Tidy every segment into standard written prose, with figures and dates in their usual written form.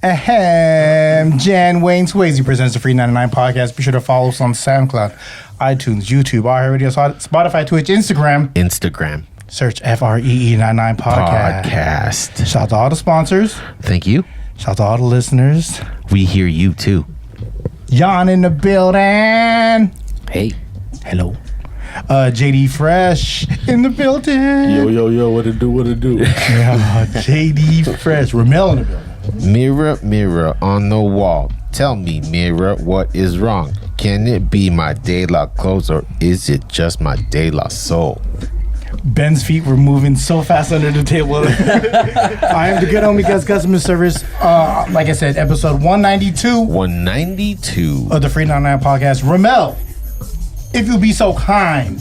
Ahem. Jan Wayne Swayze presents the FREE99 podcast. Be sure to follow us on SoundCloud, iTunes, YouTube, iHeartRadio, Spotify, Twitch, Instagram. Search FREE99 podcast. Shout out to all the sponsors. Thank you. Shout out to all the listeners. We hear you too. Jan in the building. Hey. Hello. JD Fresh in the building. Yo, what it do? Yeah, JD Fresh. Rommel in the building. Mirror, mirror on the wall. Tell me, mirror, what is wrong? Can it be my de la clothes or is it just my de la soul? Ben's feet were moving so fast under the table. I am the good homie Gus Customer Service. Like I said, episode 192. 192 of the FREE99 podcast. Rommel, if you'll be so kind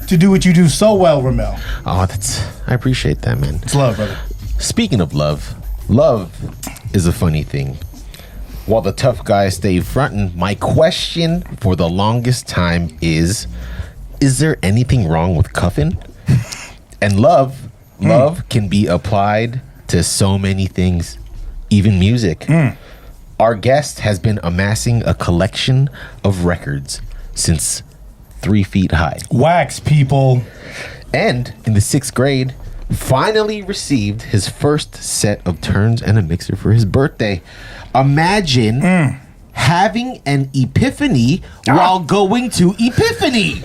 to do what you do so well, Rommel. Oh, I appreciate that, man. It's love, brother. Speaking of love is a funny thing. While the tough guys stay frontin', my question for the longest time is there anything wrong with cuffing? And love can be applied to so many things, even music. Our guest has been amassing a collection of records since 3 feet high. Wax, people. And in the 6th grade, finally received his first set of turns and a mixer for his birthday. Imagine having an epiphany while going to Epiphany.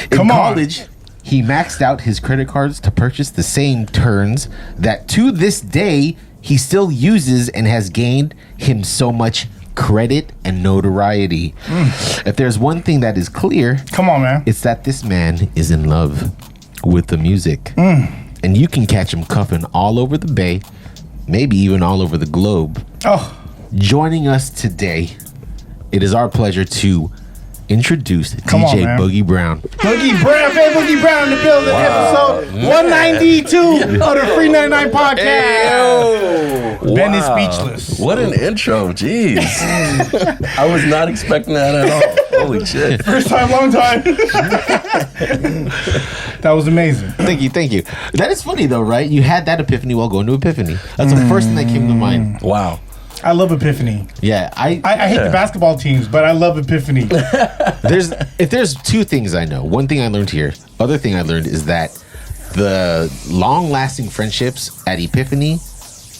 In college, he maxed out his credit cards to purchase the same turns that to this day he still uses and has gained him so much credit and notoriety. If there's one thing that is clear, come on, man, it's that this man is in love with the music. And you can catch him cuffing all over the bay, maybe even all over the globe. Joining us today, it is our pleasure to introduce DJ Boogie Brown. Boogie Brown in the building. Wow. Episode 192 of the FREE99 podcast. Ben is speechless. What an intro, jeez. I was not expecting that at all. Holy shit. First time, long time. That was amazing. Thank you. That is funny though, right? You had that epiphany while going to Epiphany. That's the first thing that came to mind. Wow. I love Epiphany. Yeah, I hate the basketball teams, but I love Epiphany. If there's 2 things I know. One thing I learned here. Other thing I learned is that the long-lasting friendships at Epiphany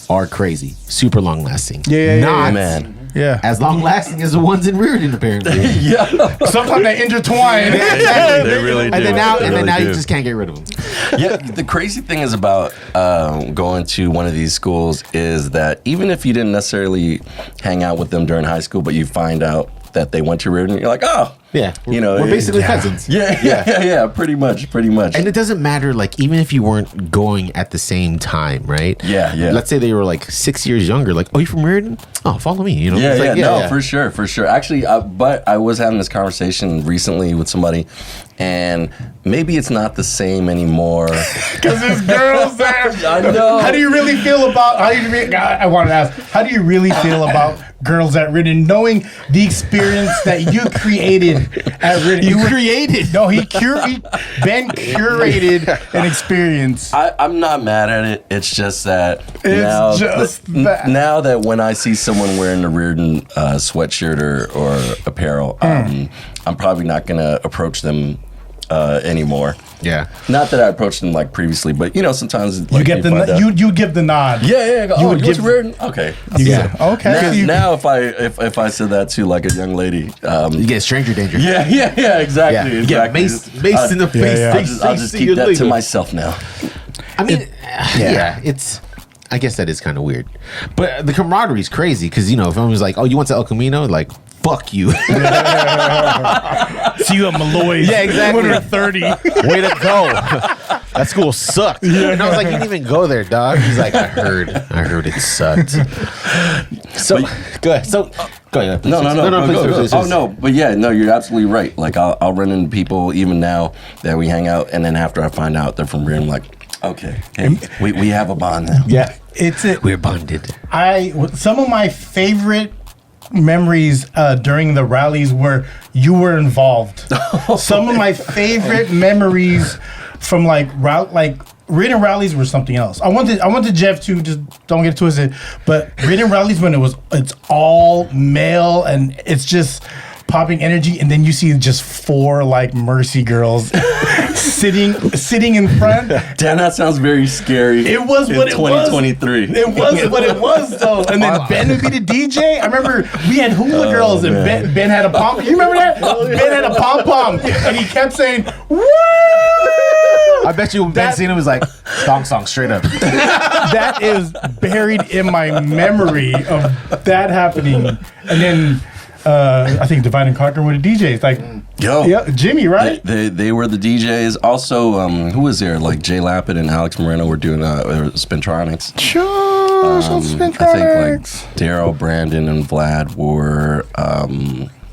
are crazy, super long-lasting. Yeah, man. Yeah, as long-lasting as the ones in Reardon, apparently. Yeah, sometimes they intertwine. Exactly. They really do. And then now you just can't get rid of them. Yeah, the crazy thing is about going to one of these schools is that even if you didn't necessarily hang out with them during high school, but you find out that they went to Reardon, you're like, oh. Yeah, we're basically cousins. Yeah, pretty much. And it doesn't matter, like, even if you weren't going at the same time, right? Yeah. Let's say they were like 6 years younger. Like, oh, you from Reardon? Oh, follow me. You know? Yeah. For sure. Actually, but I was having this conversation recently with somebody, and maybe it's not the same anymore. Because there's girls there. I know. How do you really feel about? I wanted to ask. How do you really feel about girls at Reardon, knowing the experience that you created at Reardon? Ben curated an experience. I'm not mad at it. It's just that now that when I see someone wearing a Reardon sweatshirt or apparel, I'm probably not going to approach them anymore. Yeah. Not that I approached them like previously, but sometimes you give the nod. Yeah. You would give Reardon. Okay. Okay. Now if I said that to like a young lady, you get stranger danger. Yeah. Exactly. You get mace in the face. I'll just keep that to myself now. I mean, it's. I guess that is kind of weird, but the camaraderie is crazy because if someone was like, "Oh, you went to El Camino?" Like, fuck you. See you at Malloy's. Yeah, exactly. 130. Way to go. That school sucked. And I was like, you didn't even go there, dog. He's like, I heard it sucked. So go ahead. Go ahead. No. Please. Oh no, but you're absolutely right. Like I'll run into people even now that we hang out, and then after I find out they're from Reardon, I'm like, okay, we have a bond now. Yeah, we're bonded. Some of my favorite memories during the rallies where you were involved. Some of my favorite memories from like Reading rallies were something else. I went to Jeff too. Just don't get it twisted. But reading rallies when it's all male and it's just popping energy, and then you see just 4 like mercy girls sitting in front. Damn, that sounds very scary. It was what it was. 2023. It was what it was though. And then Ben would be the DJ. I remember we had hula girls and Ben had a pom. You remember that? Ben had a pom pom, and he kept saying "woo." I bet you Ben Cena was like song straight up. That is buried in my memory of that happening, and then. I think Divine and Conquer were the DJs. Like, Jimmy, right? They were the DJs. Also, who was there? Like Jay Lapid and Alex Moreno were doing Spintronics. Sure, Spintronics. I think like Daryl, Brandon, and Vlad were.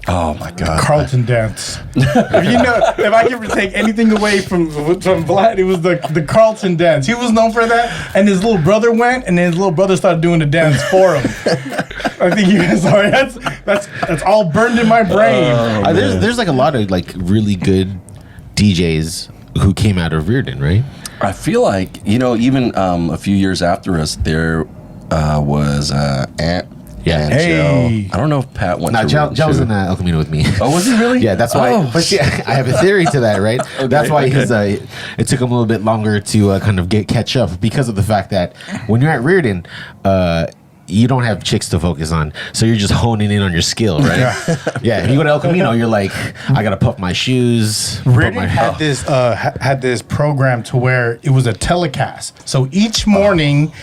Oh my God! Carlton dance. If I can take anything away from Vlad, it was the Carlton dance. He was known for that, and his little brother went, and his little brother started doing the dance for him. I think you guys. Sorry, that's all burned in my brain. There's like a lot of like really good DJs who came out of Reardon, right? I feel like even a few years after us, there was Ant. Yeah, and Joe. I don't know if Pat went to Joe was in El Camino with me. Oh, was he really? Yeah, that's why. But see, I have a theory to that, right? Okay, that's why it took him a little bit longer to kind of catch up because of the fact that when you're at Reardon, you don't have chicks to focus on, so you're just honing in on your skill, right? Yeah. If you go to El Camino, you're like, I gotta puff my shoes. Reardon had this program to where it was a telecast. So each morning,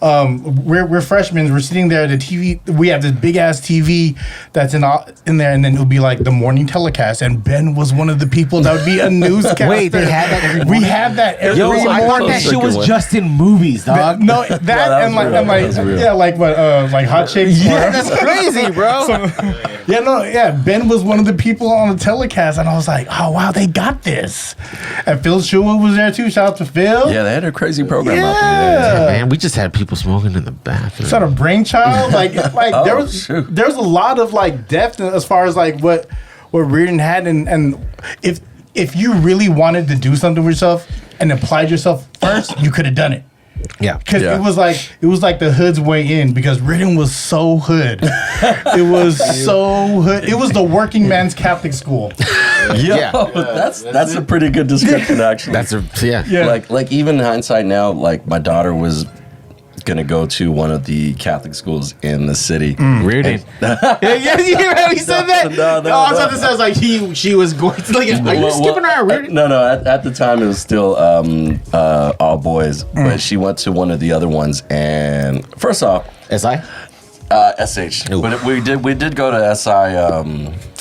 we're freshmen. We're sitting there at the TV. We have this big ass TV that's in there, and then it would be like the morning telecast. And Ben was one of the people that would be a newscaster. Wait, they had that every morning? We had that every morning. I thought that shit was just in movies, dog. Like Hot Chicks. Yeah, that's crazy, bro. Ben was one of the people on the telecast, and I was like, oh wow, they got this. And Phil Shua was there too. Shout out to Phil. Yeah, they had a crazy program out there. Yeah, man, we just had people smoking in the bathroom. Is that a brainchild? There's a lot of like depth as far as like what Reardon had, and if you really wanted to do something with yourself and applied yourself first, you could have done it. Yeah, because it was like the hood's way in, because Reardon was so hood. It was so hood. It was the working man's Catholic school. That's a pretty good description, actually. Like even in hindsight now, like my daughter was gonna go to one of the Catholic schools in the city. Reardon. You hear how he said that? No, I was about to say, I was like, she was going to like, are you skipping her Reardon? No. At the time, it was still all boys, but she went to one of the other ones, and first off, SI, SH. Ooh. But we did go to SI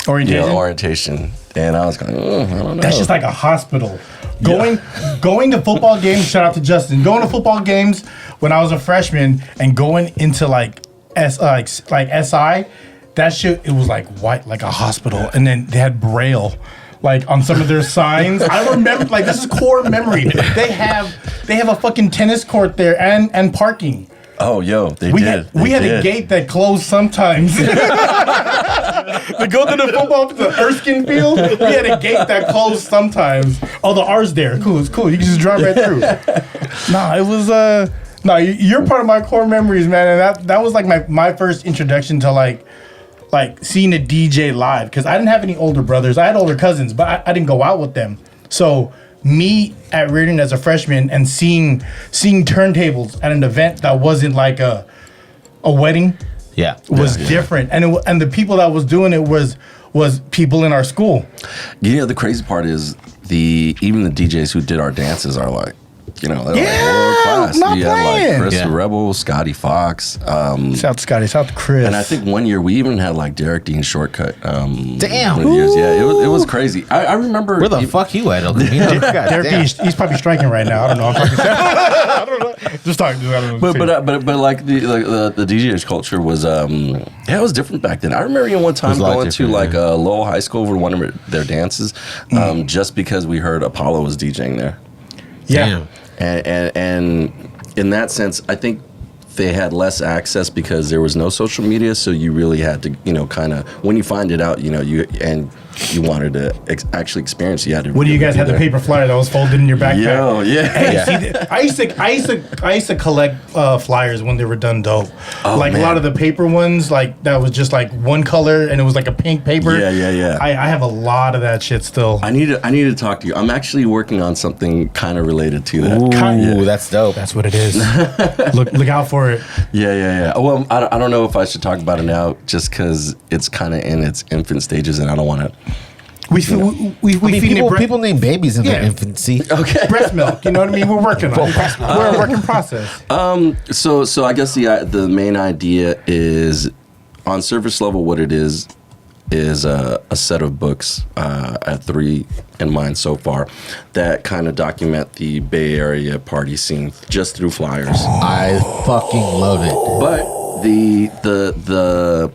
orientation, and I was going, I don't know. That's just like a hospital. Going to football games. Shout out to Justin. Going to football games when I was a freshman and going into like SI, that shit, it was like white, like a hospital, and then they had Braille like on some of their signs. I remember, like, this is core memory. They have a fucking tennis court there and parking. Oh, yo, we had a gate that closed sometimes. To go to the Erskine field, we had a gate that closed sometimes. Oh, the R's there. Cool, it's cool. You can just drive right through. It was you're part of my core memories, man. And that was like my first introduction to like seeing a DJ live, because I didn't have any older brothers. I had older cousins, but I didn't go out with them. So me at Reardon as a freshman and seeing turntables at an event that wasn't like a wedding, was different. And the people that was doing it was people in our school. The crazy part is even the DJs who did our dances are like, they're like world class. Not playing. Like Chris the Rebel, Scotty Fox. Shout to Scotty, shout to Chris. And I think one year we even had like Derek Dean Shortcut. Damn. Yeah, it was crazy. I remember. Where the fuck you at, El Camino? Derek Dean, he's probably striking right now. I don't know. I don't know. Just talking. I don't know. But like the DJ's culture was it was different back then. I remember one time going to like a Lowell High School for one of their dances, just because we heard Apollo was DJing there. Yeah. And in that sense, I think they had less access because there was no social media. So you really had to, kind of, when you find it out, you wanted to actually experience. You had to. What do you guys have the paper flyer that was folded in your backpack? Yo, yeah. Hey, see, I used to collect flyers when they were done dope. Oh, like man. a lot of the paper ones, like that was just like one color and it was like a pink paper. Yeah. I have a lot of that shit still. I need to talk to you. I'm actually working on something kind of related to that. Ooh, that's dope. That's what it is. look out for it. Yeah. Well, I don't know if I should talk about it now, just because it's kind of in its infant stages, and I don't want to. We feed people name babies in their infancy. Okay. breast milk. You know what I mean? We're working on it. We're a work in process. So I guess the main idea is, on surface level, what it is a set of books. I have 3 in mind so far that kind of document the Bay Area party scene just through flyers. I fucking love it. But the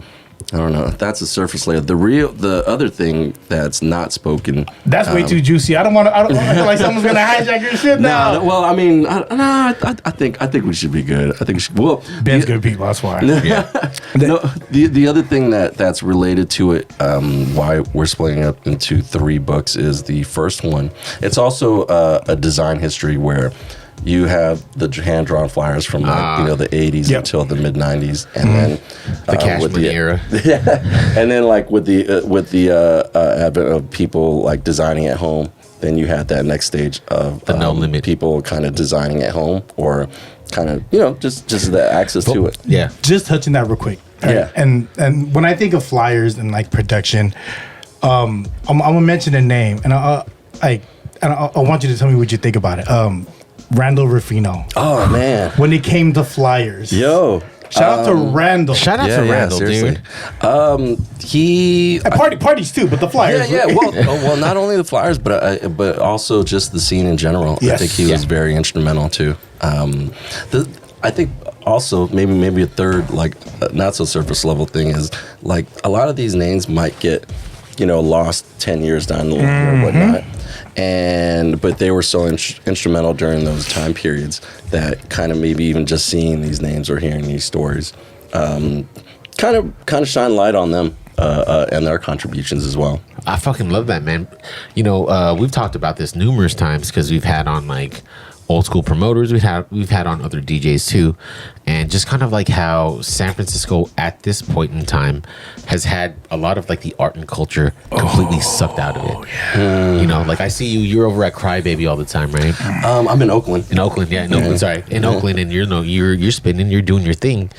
I don't know. That's a surface layer. The other thing that's not spoken. That's way too juicy. I don't want to. I feel like someone's gonna hijack your shit now. No, well, I mean, I think we should be good. I think we should. Well, Ben's good people. That's why. No, the other thing that's related to it, why we're splitting up into 3 books, is the first one. It's also a design history where you have the hand-drawn flyers from the 80s until the mid-90s, and then the cash money era. And then like with the advent of people like designing at home, then you had that next stage of the no limit people kind of designing at home, or kind of just the access to it. Yeah. Just touching that real quick. Yeah. And when I think of flyers and like production, I'm gonna mention a name, and I want you to tell me what you think about it. Randall Ruffino. Oh man! When it came to flyers, Yo, shout out to Randall. Shout out to Randall, seriously. dude. He parties too, but the flyers. Yeah. Well, not only the flyers, but also just the scene in general. Yes. I think he was very instrumental too. I think also maybe a third, like not so surface level thing, is like a lot of these names might get lost 10 years down the line or whatnot. But they were so instrumental during those time periods that kind of maybe even just seeing these names or hearing these stories kind of shine light on them and their contributions as well. I fucking love that, man. We've talked about this numerous times because we've had on like old school promoters, we've had on other DJs too, and just kind of like how San Francisco at this point in time has had a lot of like the art and culture completely sucked out of it. Yeah. Like I see you're over at Crybaby all the time, right? I'm in Oakland. Oakland, and you're spinning, you're doing your thing,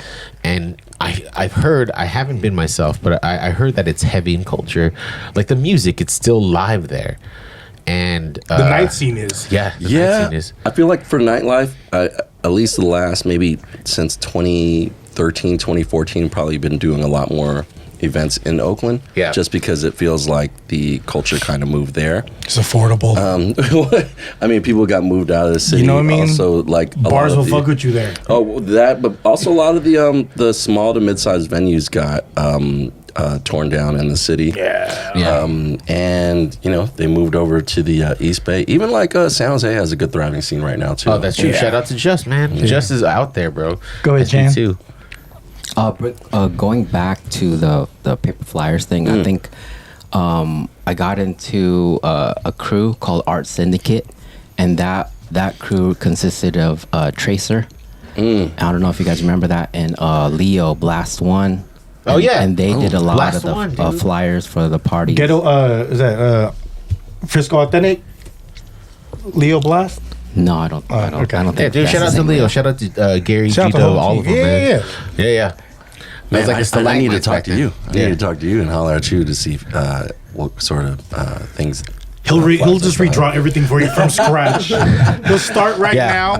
and I've heard, I haven't been myself, but I heard that it's heavy in culture, like the music, it's still live there. And the night scene is. Night scene is. I feel like for nightlife, at least the last maybe since 2013, 2014, probably been doing a lot more events in Oakland. Yeah. Just because it feels like the culture kind of moved there. It's affordable. I mean, people got moved out of the city. You know what I mean? Also, like bars will fuck with you there. Oh, that, but also a lot of the small to mid-sized venues got torn down in the city. Yeah. And they moved over to the East Bay. Even like San Jose has a good thriving scene right now too. Oh, that's true. Shout out to Just, man. Just is out there, bro. Go ahead, Jan. too. Going back to the paper flyers thing, I think I got into a crew called Art Syndicate, and that crew consisted of Tracer. I don't know if you guys remember that, and Leo Blast One. Oh yeah, and they did a lot Blast of the flyers for the parties. Ghetto, is that Frisco Authentic? Leo Blast? No, I don't. I don't think. Yeah, dude. that's Shout out his to name. Leo. Shout out to Gary, Shout out to Gito, whole all of team. them, man. Yeah. Man, I need to talk back to then. you. I need to talk to you and holler at you to see what sort of things. He'll just redraw everything for you from scratch. He'll start right now,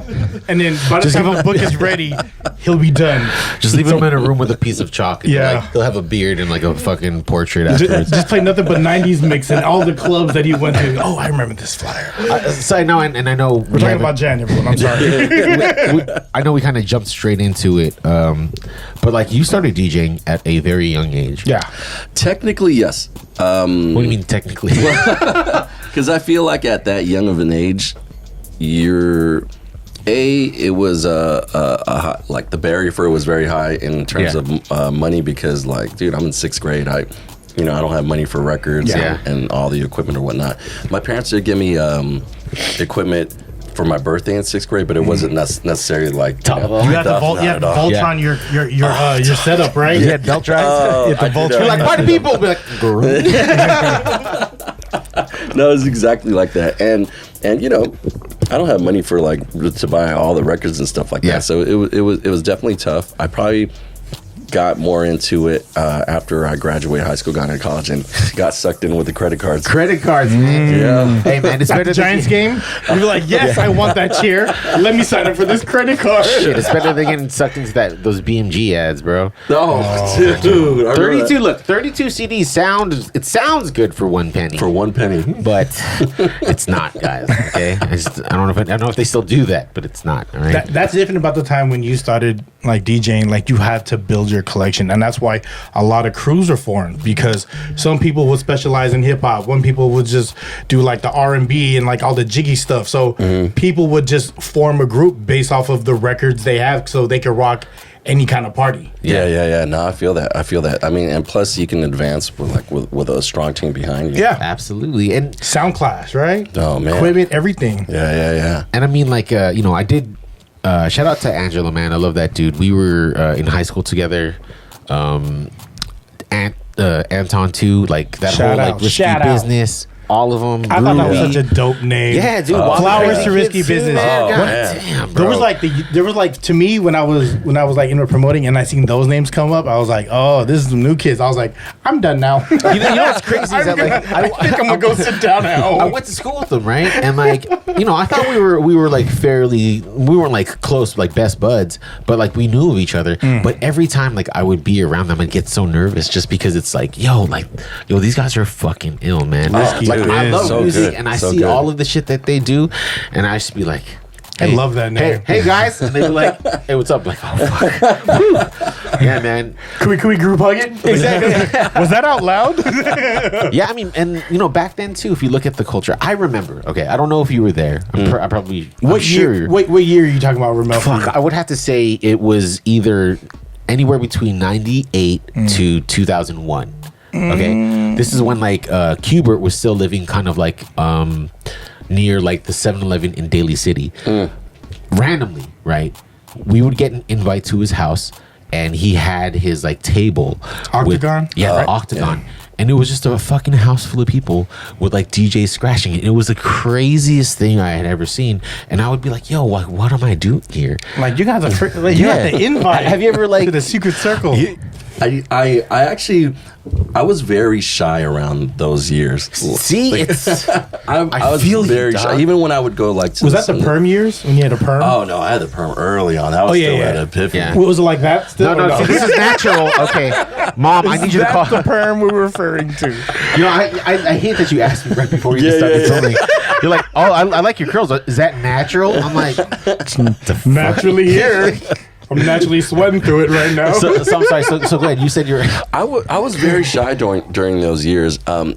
and then by the time the book is ready, he'll be done. Just leave him in a room with a piece of chalk. And he'll have a beard and like a fucking portrait afterwards. Just play nothing but 90s mix and all the clubs that he went to. Oh, I remember this flyer. So I know, and I know We're talking about Jan, everyone. I'm sorry. I know we kind of jumped straight into it, but like you started DJing at a very young age. Yeah. Technically, yes. What do you mean technically? Because I feel like at that young of an age, it was like the barrier for it was very high in terms of money, because like, dude, I'm in 6th grade. I don't have money for records and all the equipment or whatnot. My parents did give me equipment for my birthday in 6th grade, but it wasn't necessarily like you had to Voltron your setup, right? You had belt drives. You had to Voltron. You're like, party people. Be like, no, it's exactly like that. And I don't have money for like to buy all the records and stuff like that. So it was definitely tough. I probably got more into it after I graduated high school, got into college, and got sucked in with the credit cards. Credit cards, man. Yeah. Hey, man, it's better than Giants game. You'd be like, yes, I want that chair. Let me sign up for this credit card. Shit, it's better than getting sucked into those BMG ads, bro. Oh, dude. 32. Look, 32 CDs sounds good for 1 penny. For 1 penny, but it's not, guys. Okay, I don't know if they still do that, but it's not. All right. That's different about the time when you started like DJing. Like you had to build your collection, and that's why a lot of crews are formed, because some people would specialize in hip-hop, one people would just do like the R&B and like all the jiggy stuff, so people would just form a group based off of the records they have so they can rock any kind of party. Yeah. No, I feel that. I mean, and plus you can advance with a strong team behind you. Yeah, absolutely. And sound class, right? Oh man, equipment, everything. Yeah. And I mean, like I did shout out to Angelo, man. I love that dude. We were in high school together. Anton too, like that shout whole out, like risky business. All of them. I thought that was such a dope name. Yeah, dude. Flowers to Risky Business. Damn, bro. There was like to me when I was like promoting and I seen those names come up, I was like, oh, this is some new kids. I was like, I'm done now. You know what's crazy is that like I think I'm gonna go sit down at home. I went to school with them, right? And like I thought we were like we weren't like close, like best buds, but like we knew of each other. But every time like I would be around them, I'd get so nervous just because it's like, yo, these guys are fucking ill, man. Like I love music and I see all of the shit that they do, and I just be like, hey, I love that name. Hey guys, and they'd be like, hey, what's up? Like, oh fuck, yeah, man. Can we group hug it? Exactly. Was that out loud? Yeah, I mean, and back then too, if you look at the culture, I remember. Okay, I don't know if you were there. I probably. What year? What year are you talking about, Rommel? Fuck, I would have to say it was either anywhere between 98 to 2001. Okay, this is when like Qbert was still living kind of like near like the 7-Eleven in Daly City. Randomly, right? We would get an invite to his house, and he had his like table, Octagon. The Octagon. Yeah. And it was just a fucking house full of people with like DJs scratching it. It was the craziest thing I had ever seen. And I would be like, yo, what am I doing here? Like you guys are you got the invite. Have you ever like to the secret circle? I actually was very shy around those years. See, like, it's I was very shy. Even when I would go like to was that the perm years when you had a perm? Oh no, I had the perm early on. That was still at Epiphany. Yeah. What was it like that? Still? No. See, this is natural. Okay, Mom, I need you to call the perm we were referring to. I hate that you asked me right before you started filming. You're like, oh, I like your curls. Is that natural? I'm like, naturally here. I'm naturally sweating through it right now. So I'm sorry. So go ahead. You said you're. I was very shy during those years. You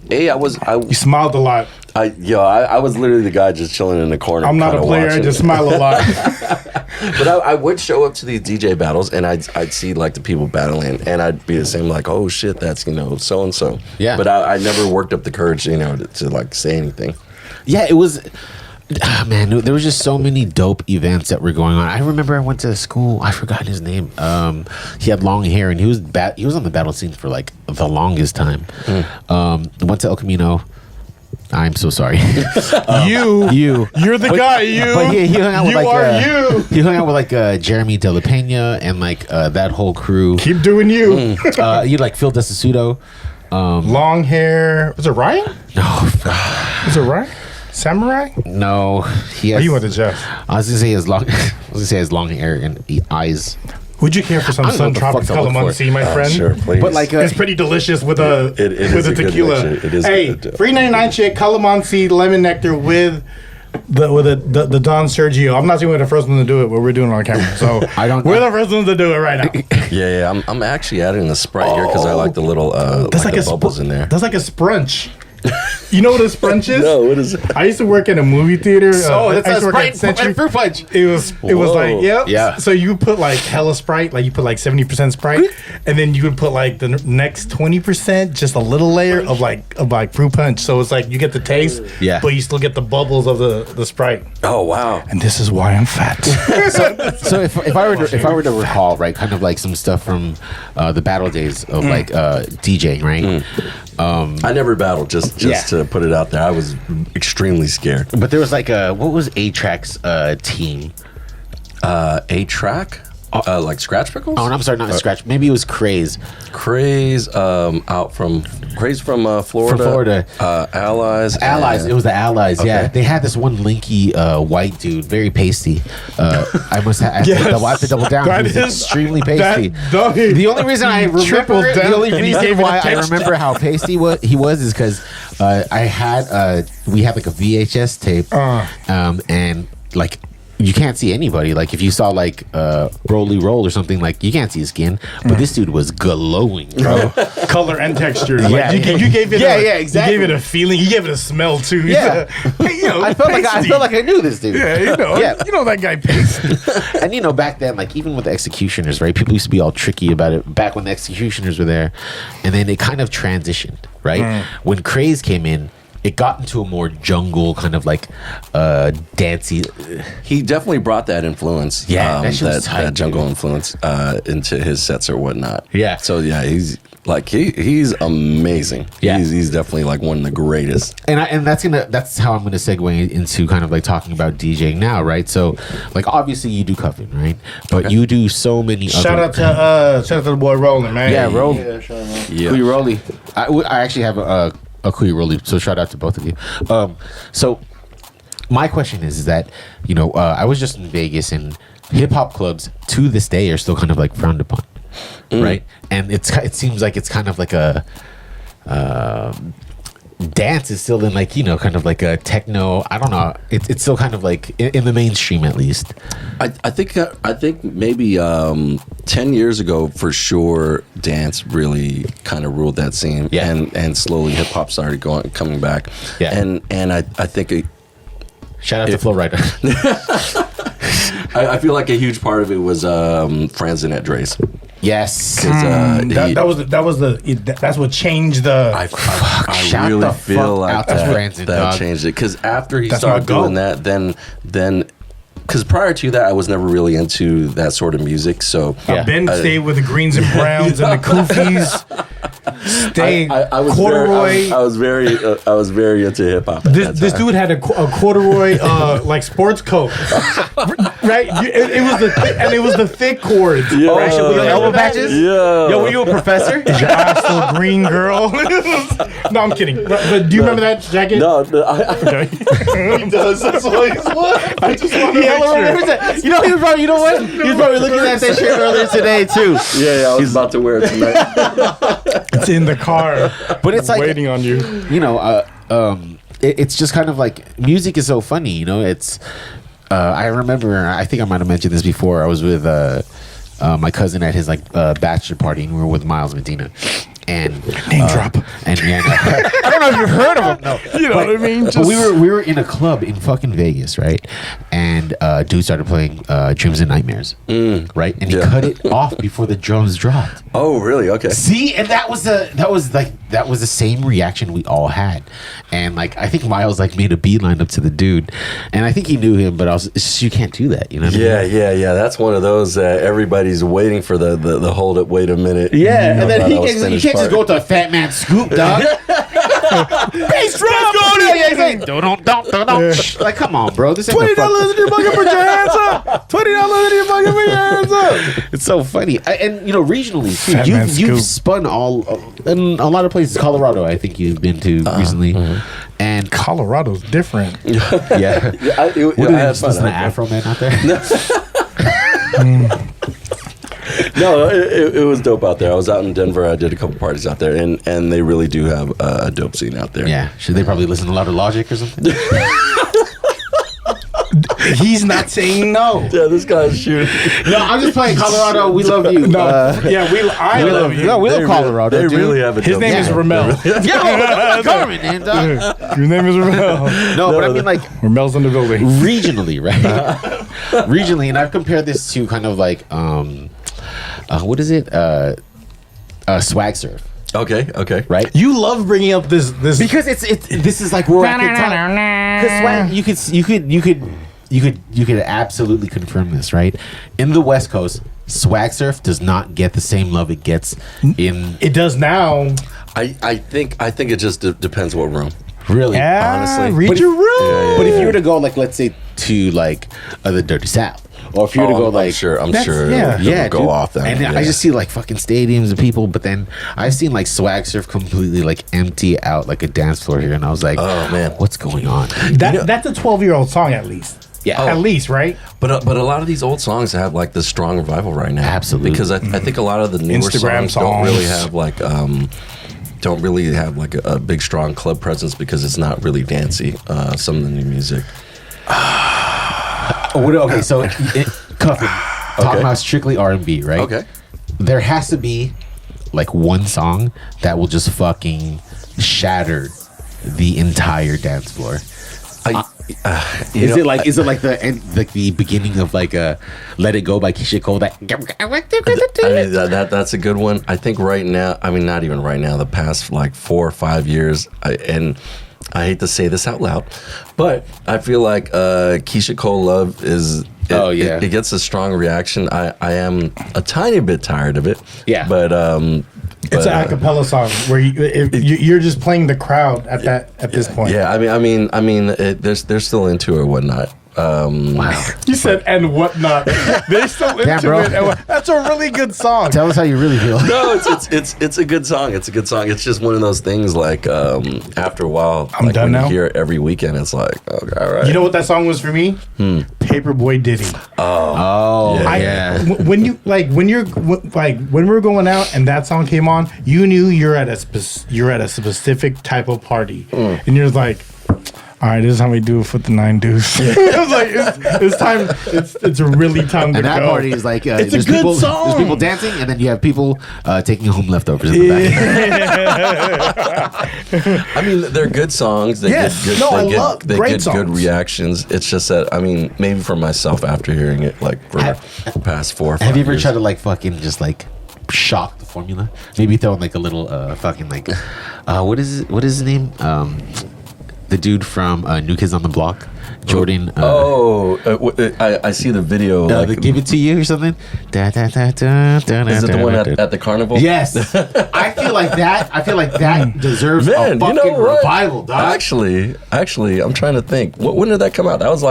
smiled a lot. I was literally the guy just chilling in the corner. I'm not a player. I just smile a lot. But I would show up to these DJ battles, and I'd see like the people battling, and I'd be the same like, oh shit, that's so and so. Yeah. But I never worked up the courage, to like say anything. Yeah, it was. Man, there was just so many dope events that were going on. I remember I went to school. I forgot his name. He had long hair, and he was on the battle scene for like the longest time. Went to El Camino. I'm so sorry. You're the guy. But he hung out with you. He hung out with like Jeremy De La Pena and like that whole crew. Keep doing you. You like Phil Desisuto. Long hair. Was it Ryan? No. Was it Ryan? Samurai? No, he has. You went to Jeff. I was gonna say his long hair and eyes. Would you care for some Sun Tropic Calamansi, my friend? Sure, please. But like it's pretty delicious with a tequila. It is. Hey, FREE99 chick Calamansi lemon nectar with the Don Sergio. I'm not saying we're the first one to do it, but we're doing it on camera. So we're the first ones to do it right now. Yeah. I'm actually adding the Sprite here because I like the little the bubbles in there. That's like a sprunch. You know what a Sprunch is? No, what is it? I used to work in a movie theater. That's I used a to work at Sprite Century. fruit punch. It was like, yep. Yeah. So you put like hella Sprite, like you put like 70% Sprite, and then you would put like the next 20%, just a little layer of like fruit punch. So it's like you get the taste, but you still get the bubbles of the Sprite. Oh wow! And this is why I'm fat. So if I were to recall, right, kind of like some stuff from the battle days of like DJing, right? I never battled, just to put it out there. I was extremely scared. But there was like what was A-Track's team? A-Track? Like Scratch Pickles? Oh, no, I'm sorry, not Scratch. Maybe it was Craze. Craze from Florida. From Florida. Allies. It was the Allies, Okay. yeah. They had this one lanky white dude, very pasty. I have to double down. He was extremely pasty. The only reason I remember I remember how pasty he was is because we had like a VHS tape, and like you can't see anybody. Like if you saw like Roly Roll or something, like you can't see his skin, but this dude was glowing, bro. Color and texture. Yeah, like, you gave it. Exactly. You gave it a feeling. You gave it a smell too. Yeah. I felt like I knew this dude. Yeah, you know that guy pasty. And back then, like even with the executioners, right? People used to be all tricky about it back when the executioners were there, and then it kind of transitioned, right? When Craze came in, it got into a more jungle kind of like dancey. He definitely brought that influence. Yeah, that jungle influence into his sets or whatnot. Yeah. So yeah, he's like he's amazing. Yeah. He's definitely like one of the greatest. And that's how I'm gonna segue into kind of like talking about DJing now, right? So like obviously you do cuffing, right? But you do so many. Shout out to the boy Rolling, man. Yeah, Rolling. Yeah, shout out. Yeah. Kuya Rolly. I actually have a Kuya Rolly, so shout out to both of you. So my question is that I was just in Vegas, and hip hop clubs to this day are still kind of like frowned upon, right? And it seems like it's kind of like a dance is still in like kind of like a techno. I don't know. It's still kind of like in the mainstream at least. I think maybe 10 years ago for sure, dance really kind of ruled that scene. Yeah. And slowly hip hop started coming back. Yeah. And I think Shout out to Flow Rider. I feel like a huge part of it was Franzen at Dre's. Yes. That's what changed the. I really feel like that changed it, because after he started doing that, then because prior to that I was never really into that sort of music. So Ben stayed with the greens and browns and the koofies. I was corduroy. I was very into hip hop. This dude had a corduroy like sports coat, right? It was the thick cords. Yeah. Right? With your elbow patches? Yeah. Yo, were you a professor? Is your eye still green, girl? No, I'm kidding. But do you remember that jacket? No, Okay. he does. That's why he's what? I just want to make sure. That. He was probably looking at that shit earlier today too. Yeah, I was about to wear it tonight. It's in the car, but it's like waiting on you. It's just kind of like music is so funny. It's. I remember. I think I might have mentioned this before. I was with my cousin at his bachelor party, and we were with Miles Medina. And name drop. And I don't know if you've heard of him. No, you know what I mean. But we were in a club in fucking Vegas, right? And dude started playing Dreams and Nightmares, right? And he cut it off before the drums dropped. Oh, really? Okay. See, and that was the same reaction we all had. And I think Miles made a beeline up to the dude, and I think he knew him, but you can't do that, you know? What I mean? Yeah. That's one of those everybody's waiting for the hold up. Wait a minute. Yeah, and then he can't just go with a fat man scoop, dog. Bass drum, don't. Like, come on, bro. This ain't $20 in your bucket, put your hands up. $20 in your bucket, put your hands up. It's so funny, and regionally, too, you've spun in a lot of places. Colorado, I think you've been to recently, and Colorado's different. Yeah. I had fun. An Afro man out there. No, it was dope out there. I was out in Denver. I did a couple parties out there, and they really do have a dope scene out there. Yeah, should they probably listen to a lot of Logic or something? He's not saying no. Yeah, this guy's shooting. No, I'm just playing Colorado. We love you. No, I love you. No, we love Colorado. They dude. really have a His name is Rommel. Yeah, government name, dog. Your name is Rommel. No, but I mean like Rommel's in the building. regionally, right? Regionally, and I've compared this to kind of like what is it? Swag surf. Okay. Right? You love bringing up this Because it's this is like where I can tell. Because swag, you could absolutely confirm this, right? In the West Coast, swag surf does not get the same love it gets in. It does now. I think it just depends what room. Really, honestly. Read your room. But if you were to go like, let's say to like the Dirty South, or if you were to go like, I'm sure, yeah. it would go dude. off that. And I just see like fucking stadiums of people, but then I've seen like swag surf completely like empty out like a dance floor here, and I was like, oh man, what's going on? That's a 12-year-old song at least. Yeah. At least, right? But a lot of these old songs have like this strong revival right now. Absolutely. Because I think a lot of the newer Instagram songs don't really have like a big strong club presence because it's not really dancey. Some of the new music. Okay, so Cuffin, talking about strictly R&B, right? Okay. There has to be like one song that will just fucking shatter the entire dance floor. Is it like the end, like the beginning of like a "Let It Go" by Keisha Cole? That I mean that's a good one. I think right now, I mean not even right now, the past like 4 or 5 years, and I hate to say this out loud, but I feel like Keisha Cole Love is. It gets a strong reaction. I am a tiny bit tired of it. Yeah, but it's an a cappella song where you're just playing the crowd at this point. Yeah, I mean, they're still into it or whatnot. Wow. You said and whatnot. They're still into it. That's a really good song. Tell us how you really feel. No, it's a good song. It's a good song. It's just one of those things like after a while, I'm done now. You hear it every weekend. It's like, okay, all right. You know what that song was for me? Paperboy Diddy. Oh, yeah. When we were going out and that song came on, you knew you're at a specific type of party, and you're like, all right, this is how we do it for the 9 deuce. It was like it's time. It's really time to go. And that party is like it's a good song. There's people dancing, and then you have people taking home leftovers in the back. I mean, they're good songs. They get good reactions. It's just that maybe for myself after hearing it like for the past 4 or 5 years. Have you ever tried to like fucking just like shock the formula? Maybe throw in like a little fucking like what is his name? The dude from New Kids on the Block, Jordan. I see the video. Like, Give It To You or something. Is it the one at the carnival? Yes. I feel like that deserves a fucking revival, dog. Actually, I'm trying to think. When did that come out? That was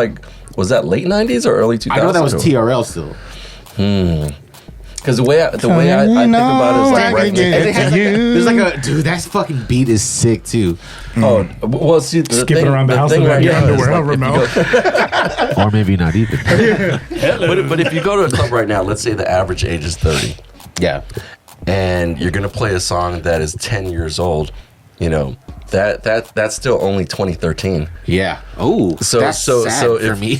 that late 90s or early 2000s? I know that was TRL still. Because the way I think about it is like right now. There's like a dude. That fucking beat is sick too. Oh well, see, skipping around the house in your underwear, or maybe not even. But if you go to a club right now, let's say the average age is 30. Yeah, and you're gonna play a song that is 10 years old. You know. That's still only 2013. Yeah. Oh, that's sad for me.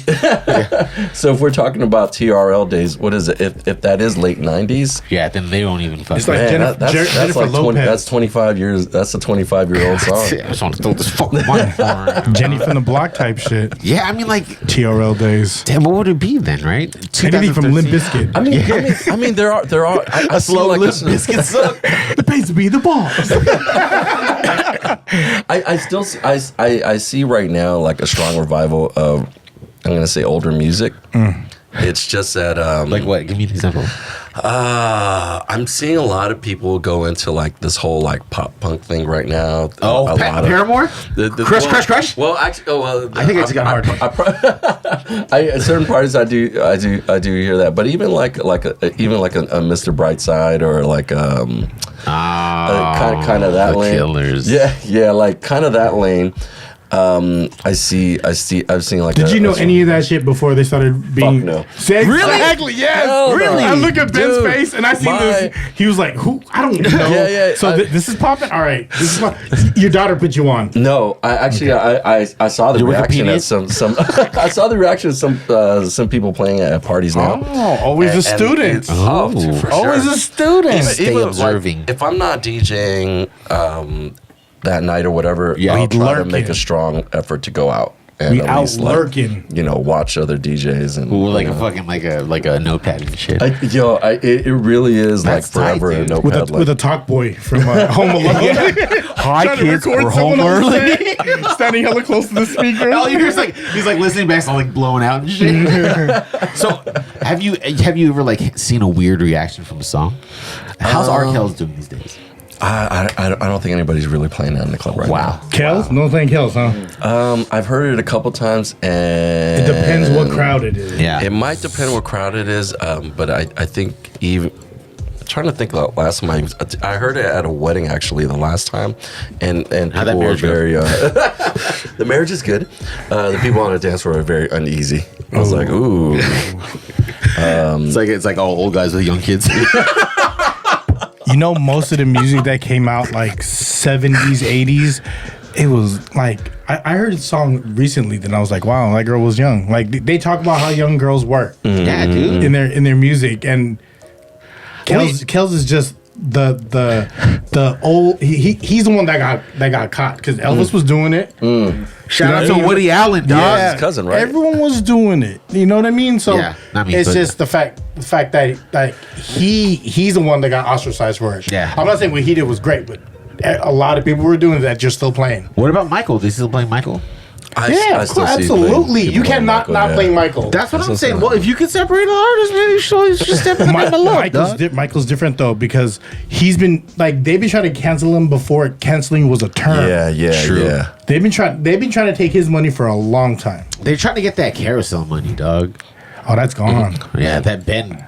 So if we're talking about TRL days, what is it? If that is late 90s, yeah, then they don't even. It's like Jennifer like Lopez. That's 25 years. That's a 25-year-old song. I just want to throw this fucking money for Jenny from the Block type shit. Yeah, I mean like TRL days. Damn, what would it be then, right? Anything from Limp Bizkit. I mean, there are a slow Limp Bizkit song. The pays to be the boss. I see right now like a strong revival of, I'm gonna say, older music. It's just that like what? Give me an example. I'm seeing a lot of people go into like this whole like pop punk thing right now. Paramore? Crush? Well, actually, I think it's got hard. At certain parties, I do hear that. But even like a Mr. Brightside or like kind of that lane. Killers. Yeah, like kind of that lane. I've seen like. Did you know any of that shit before they started being? Fuck no. Exactly. Yes. Hell Really? no. I look at Ben's Dude, face and I see this. He was like, "Who? I don't know." Yeah. So this is popping. All right. This is your daughter put you on. No, I saw the reaction at some. I saw the reaction of some people playing at parties now. Oh, always a student. Dude, for Always sure. a student. Stay observing. Like, if I'm not DJing that night or whatever, Yeah, I'll we try to lurking. make a strong effort to go out and We at out least, like, lurking. watch other DJs and Ooh, like you a know. fucking like a notepad and shit. It really is That's like forever tight, a dude. notepad. With a talk boy from Home Alone. Hi Trying to record someone on set, standing hella close to the speaker. All you hear is like he's like listening back, all like blowing out and shit. So, have you ever like seen a weird reaction from a song? How's R. Kells doing these days? I don't think anybody's really playing that in the club right now. Kells? No playing Kells, huh? I've heard it a couple times, and It depends what crowd it is. Yeah, it might depend what crowd it is. But I think even I'm trying to think about last time I heard it at a wedding actually the last time, and How'd that people were marriage go? very the marriage is good. The people on the dance floor are very uneasy. I was like, ooh. it's like all old guys with young kids. You know, most of the music that came out like 70s, 80s, it was like, I heard a song recently that I was like, wow, that girl was young. Like, they talk about how young girls were Yeah, dude. in their music. And Kells is just the old, he's the one that got caught because Elvis was doing it. Shout out You know, to Woody Allen, dog. his cousin, right? Everyone was doing it. You know what I mean? So Yeah, not me, it's but- just the fact that he's the one that got ostracized for it. Yeah. I'm not saying what he did was great, but a lot of people were doing that just still playing. What about Michael? They still playing Michael? I Of still course, see absolutely. people You playing cannot Michael, not yeah. play Michael. That's what I'm That's saying. what Well, if you could separate an artist, maybe you should step in the middle. Michael's different though because he's been like they've been trying to cancel him before canceling was a term. Yeah. They've been trying to take his money for a long time. They're trying to get that carousel money, dog. Oh, that's gone. Yeah, that Ben.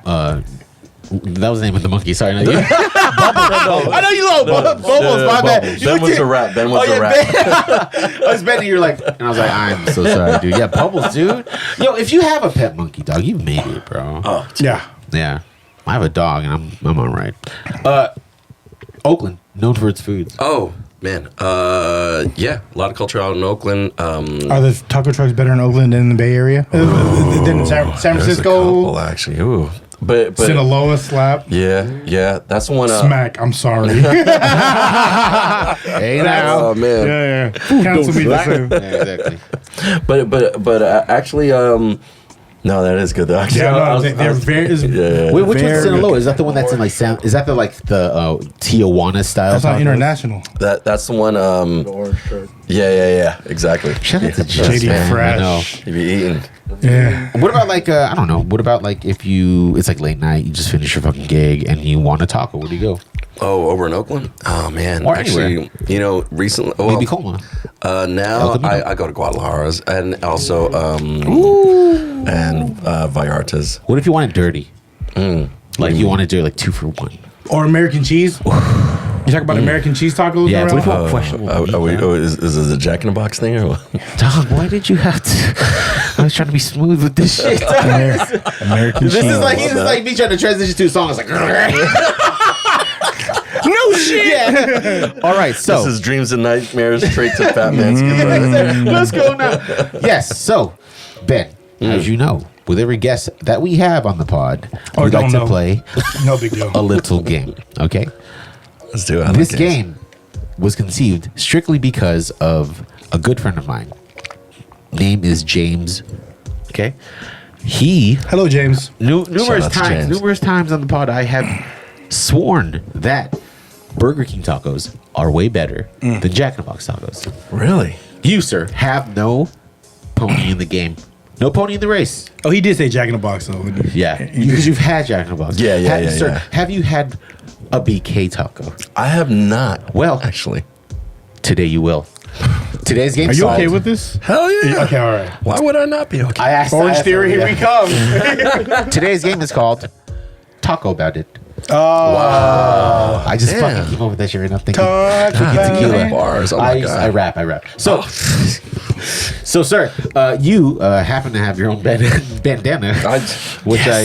That was the name of the monkey. Sorry, not you. I know you know Bubbles. My bad. Ben was a rat. Ben was a rat. I was betting you're like, and I was like, I'm so sorry, dude. Yeah, Bubbles, dude. Yo, if you have a pet monkey, dog, you made it, bro. Oh, Yeah. Yeah, I have a dog, and I'm all right. Oakland, known for its foods. oh man. Yeah, a lot of culture out in Oakland. Are the taco trucks better in Oakland than in the Bay Area? Than in San There's a Francisco? couple, actually. Ooh. But Sinaloa slap. yeah, that's the one. Smack. I'm sorry. Hey now. Oh man. Yeah. Cancel me the same. Yeah, exactly. But actually, no, that is good though. Actually, Yeah, I no, was- they're very. yeah. Wait, which one's Very Sinaloa? good. Is that the one that's in like Is that the Tijuana style? That's not tacos? international. That's the one. Orange shirt. Yeah, exactly. Shout out to Yes, JD man. Fresh. I know. You be eating. Yeah. What about like I don't know. What about like if it's like late night, you just finish your fucking gig and you want a taco? Where do you go? Oh, over in Oakland? Oh man, Or actually, recently, well, Maybe Colma. now El Camino. I go to Guadalajara's and also and Vallarta's. What if you want it dirty? Like you want to do like 2 for 1. Or American cheese. You talk about American cheese tacos? Yeah, around? what if you want questionable meat, man? Is this a Jack in the Box thing or what? Dog, why did you have to? I was trying to be smooth with this shit. American This cheese. is like me trying to transition to a song. It's like no shit. Yeah. All right, so This is Dreams and Nightmares straight to Fat Man's Good. let's go now. Yes, so Ben, as you know, with every guest that we have on the pod, Or we'd like don't to know. play No big deal. a little game. Okay. Let's do it. I This like games. game was conceived strictly because of a good friend of mine. Name is James. Okay. He Hello, James. Shout out to James. numerous times on the pod, I have sworn that Burger King tacos are way better than Jack in the Box tacos. Really? You, sir, have no pony in the game. No pony in the race. Oh, he did say Jack in the Box though. Yeah. Because you've had Jack in the Box. Yeah, Sir, yeah. have you had a BK taco? I have not. Well, Actually. today you will. Today's game Are you solved. okay with this? Hell yeah. Okay, all right. Why would I not be okay? I asked Orange I asked Theory, him, here we come. Today's game is called Taco About It. Oh, wow. I just fucking came up with that shit right now. Thinking tequila bars. Oh my God. I rap. So, so sir, you happen to have your own bandana, which I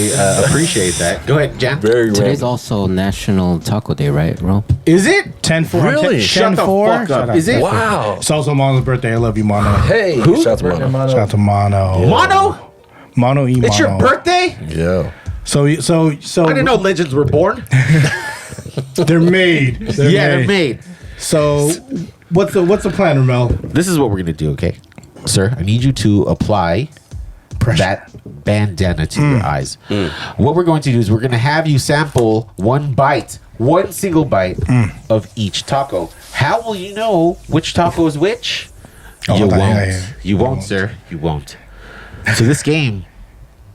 appreciate that. Go ahead, Jan. Today's also National Taco Day, right, Ro? Is it? 10-4. Really? Shut the fuck up. Is it? Wow. It's also Mono's birthday. I love you, Mono. Hey. Who? Shout out to Mono. Shout out to Mono. Yeah. Mono? Mono E. It's your birthday? Yeah. So I didn't know legends were born. they're made. They're made. So what's the plan, Rommel? This is what we're gonna do, okay, sir? I need you to apply that bandana to your eyes. What we're going to do is we're going to have you sample one single bite of each taco. How will you know which taco is which? You won't. You won't, sir. You won't. So this game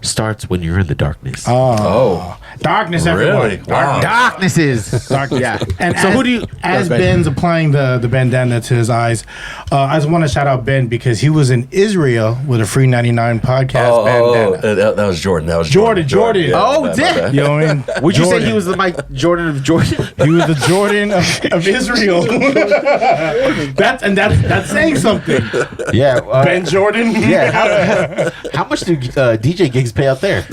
starts when you're in the darkness. Oh. Darkness, everyone. Really? Wow. Darknesses. Yeah. And so who do you? As Ben's applying the bandana to his eyes, I just want to shout out Ben because he was in Israel with a FREE99 podcast bandana. That was Jordan. Jordan. Yeah, Oh, damn. You know what I mean? Would you say he was the Mike Jordan of Jordan? He was the Jordan of Israel. that's saying something. Yeah. Ben Jordan. Yeah. How much do DJ gigs pay out there?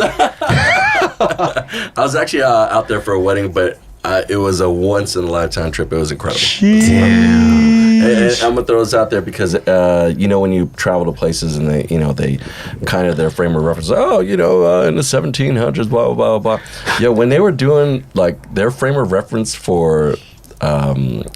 I was actually out there for a wedding, but it was a once in a lifetime trip. It was incredible. And I'm gonna throw this out there because when you travel to places and they kind of their frame of reference. Oh, in the 1700s, blah blah blah blah. Yeah, when they were doing like their frame of reference for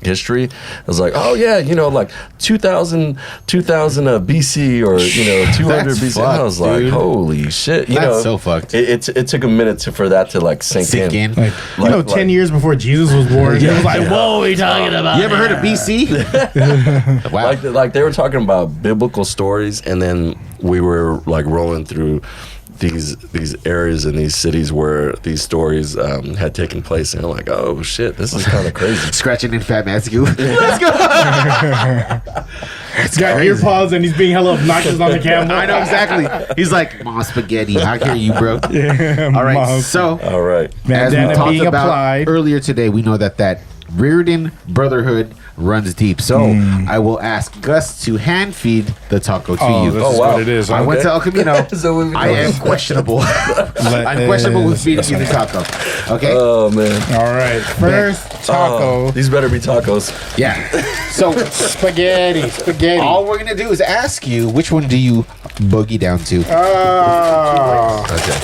history, it was like, oh yeah, like 2000 BC or 200 That's BC. fucked, I was like, dude. holy shit! That's so fucked. It took a minute for that to like sink in. Like, 10 years before Jesus was born, it was like, whoa, what are you talking about? You ever heard of BC? Wow. Like they were talking about biblical stories, and then we were like rolling through these areas and these cities where these stories had taken place, and I'm like, oh shit, this is kind of crazy. Scratching in Fat Matthew. Let's go. He's got ear pods and he's being hella obnoxious on the camera. I know exactly. He's like, "Ma spaghetti." I hear you, bro. Yeah, all right. Ma. So, all right. As we Bandana talked being about applied. earlier today, we know that Reardon Brotherhood runs deep. So I will ask Gus to hand feed the taco to you. This is what it is. I went to El Camino. So I am questionable. I'm questionable with feeding you the taco. Okay. Oh man. All right. First taco. These better be tacos. Yeah. So Spaghetti. all we're gonna do is ask you which one do you boogie down to. Okay.